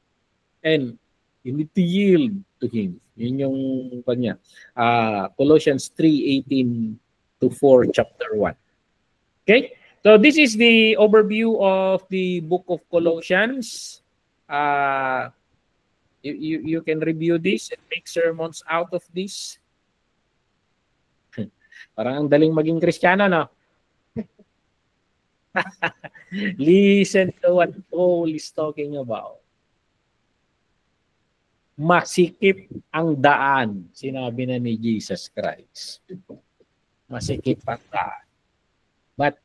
And you need to yield to Him. Yun yung kanya. Colossians 3:18 to 4, chapter 1. Okay? So this is the overview of the book of Colossians. You can review this and make sermons out of this. Parang ang daling maging Kristiyano, no? Listen to what Paul is talking about. Masikip ang daan, sinabi na ni Jesus Christ. Masikip ang daan. But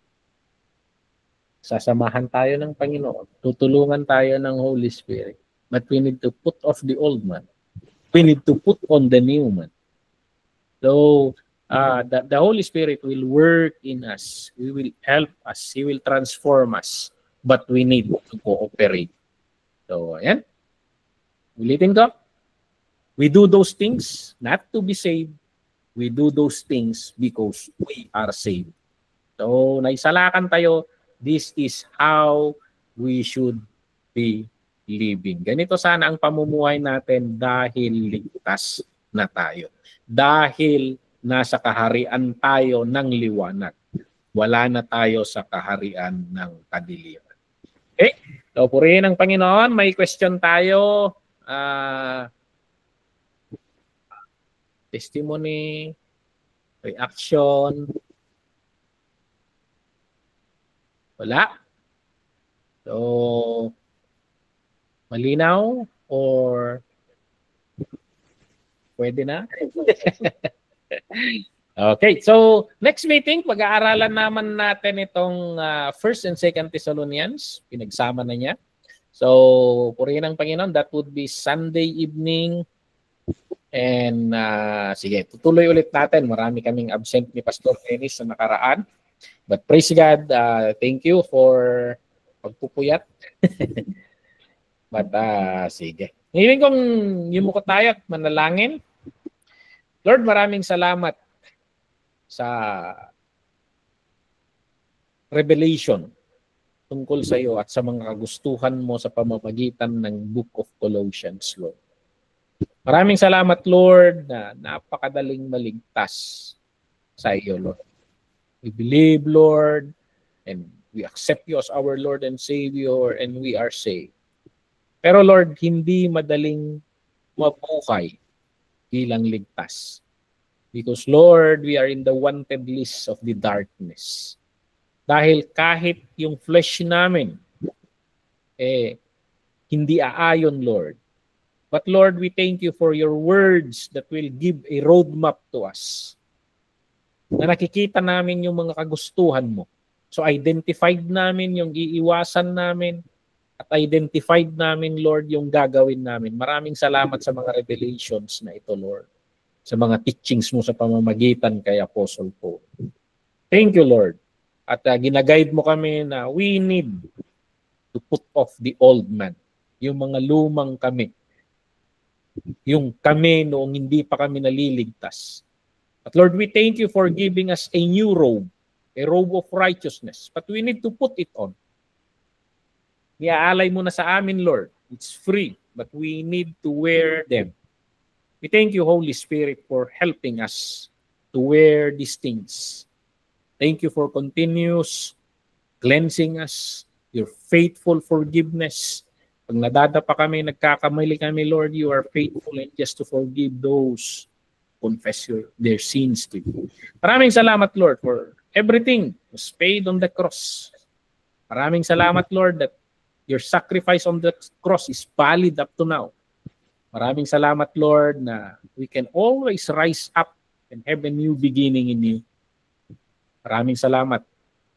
sasamahan tayo ng Panginoon. Tutulungan tayo ng Holy Spirit. But we need to put off the old man. We need to put on the new man. So, the Holy Spirit will work in us. He will help us. He will transform us. But we need to cooperate. So, ayan. Ulitin ko. We do those things not to be saved. We do those things because we are saved. So, naisalakan tayo. This is how we should be living. Ganito sana ang pamumuhay natin dahil ligtas na tayo. Dahil nasa kaharian tayo ng liwanag. Wala na tayo sa kaharian ng kadiliman. Okay? So, purihin ang Panginoon. May question tayo. Testimony, reaction. Wala. So, malinaw or pwede na? Okay, so next meeting, pag-aaralan naman natin itong 1st and 2nd Thessalonians. Pinagsama na niya. So, purihin ang Panginoon. That would be Sunday evening. And sige, tutuloy ulit natin. Marami kaming absent ni Pastor Dennis sa nakaraan. But praise God, thank you for pagpupuyat. But sige. Ngayon kung yumuko tayo at manalangin. Lord, maraming salamat sa revelation tungkol sa iyo at sa mga kagustuhan mo sa pamamagitan ng Book of Colossians, Lord. Maraming salamat, Lord, na napakadaling maligtas sa iyo, Lord. We believe, Lord, and we accept you as our Lord and Savior, and we are saved. Pero Lord, hindi madaling mabuhay bilang ligtas. Because Lord, we are in the wanted list of the darkness. Dahil kahit yung flesh namin, hindi aayon, Lord. But Lord, we thank you for your words that will give a roadmap to us. Na nakikita namin yung mga kagustuhan mo. So identified namin yung iiwasan namin at identified namin, Lord, yung gagawin namin. Maraming salamat sa mga revelations na ito, Lord. Sa mga teachings mo sa pamamagitan kay Apostle Paul. Thank you, Lord. At ginaguide mo kami na we need to put off the old man. Yung mga lumang kami. Yung kami noong hindi pa kami naliligtas. But Lord, we thank you for giving us a new robe, a robe of righteousness. But we need to put it on. Iaalay mo na sa amin, Lord. It's free, but we need to wear them. We thank you, Holy Spirit, for helping us to wear these things. Thank you for continuous cleansing us, your faithful forgiveness. Pag nadadapa kami, nagkakamali kami, Lord, you are faithful and just to forgive those confess their sins to you. Maraming salamat, Lord, for everything was paid on the cross. Maraming salamat, Lord, that your sacrifice on the cross is valid up to now. Maraming salamat, Lord, na we can always rise up and have a new beginning in you. Maraming salamat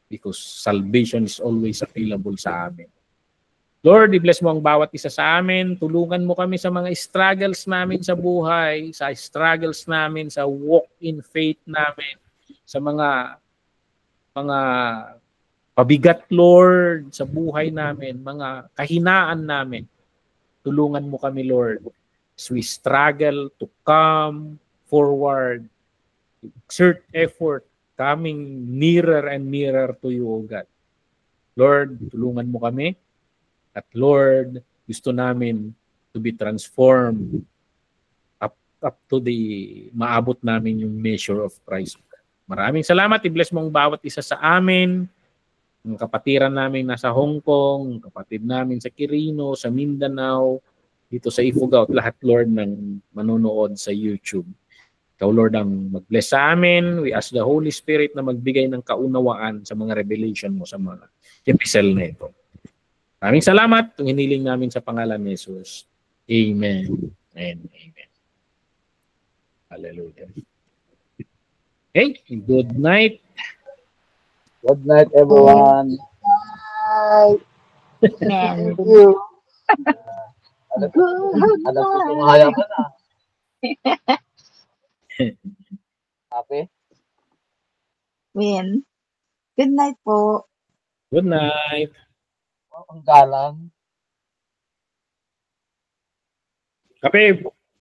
because salvation is always available sa amin. Lord, i-bless mo ang bawat isa sa amin. Tulungan mo kami sa mga struggles namin sa buhay, sa struggles namin, sa walk in faith namin, sa mga pabigat, Lord, sa buhay namin, mga kahinaan namin. Tulungan mo kami, Lord, as we struggle to come forward, exert effort, coming nearer and nearer to you, O God. Lord, tulungan mo kami. At Lord, gusto namin to be transformed up to the maabot namin yung measure of Christ. Maraming salamat. I-bless mo ang bawat isa sa amin. Ang kapatiran namin nasa Hong Kong, ang kapatid namin sa Quirino, sa Mindanao, dito sa Ifugao, at lahat, Lord, ng manonood sa YouTube. Ikaw, Lord, ang mag-bless sa amin. We ask the Holy Spirit na magbigay ng kaunawaan sa mga revelation mo sa mga epistle na ito. Maraming salamat. Itong hiniling namin sa pangalan ni Jesus. Amen and amen. Hallelujah. Okay, good night. Good night, everyone. Thank you. Alam ko sumaya ka na. Happy? Win. Good night po. Good night. Ang galang. Kape.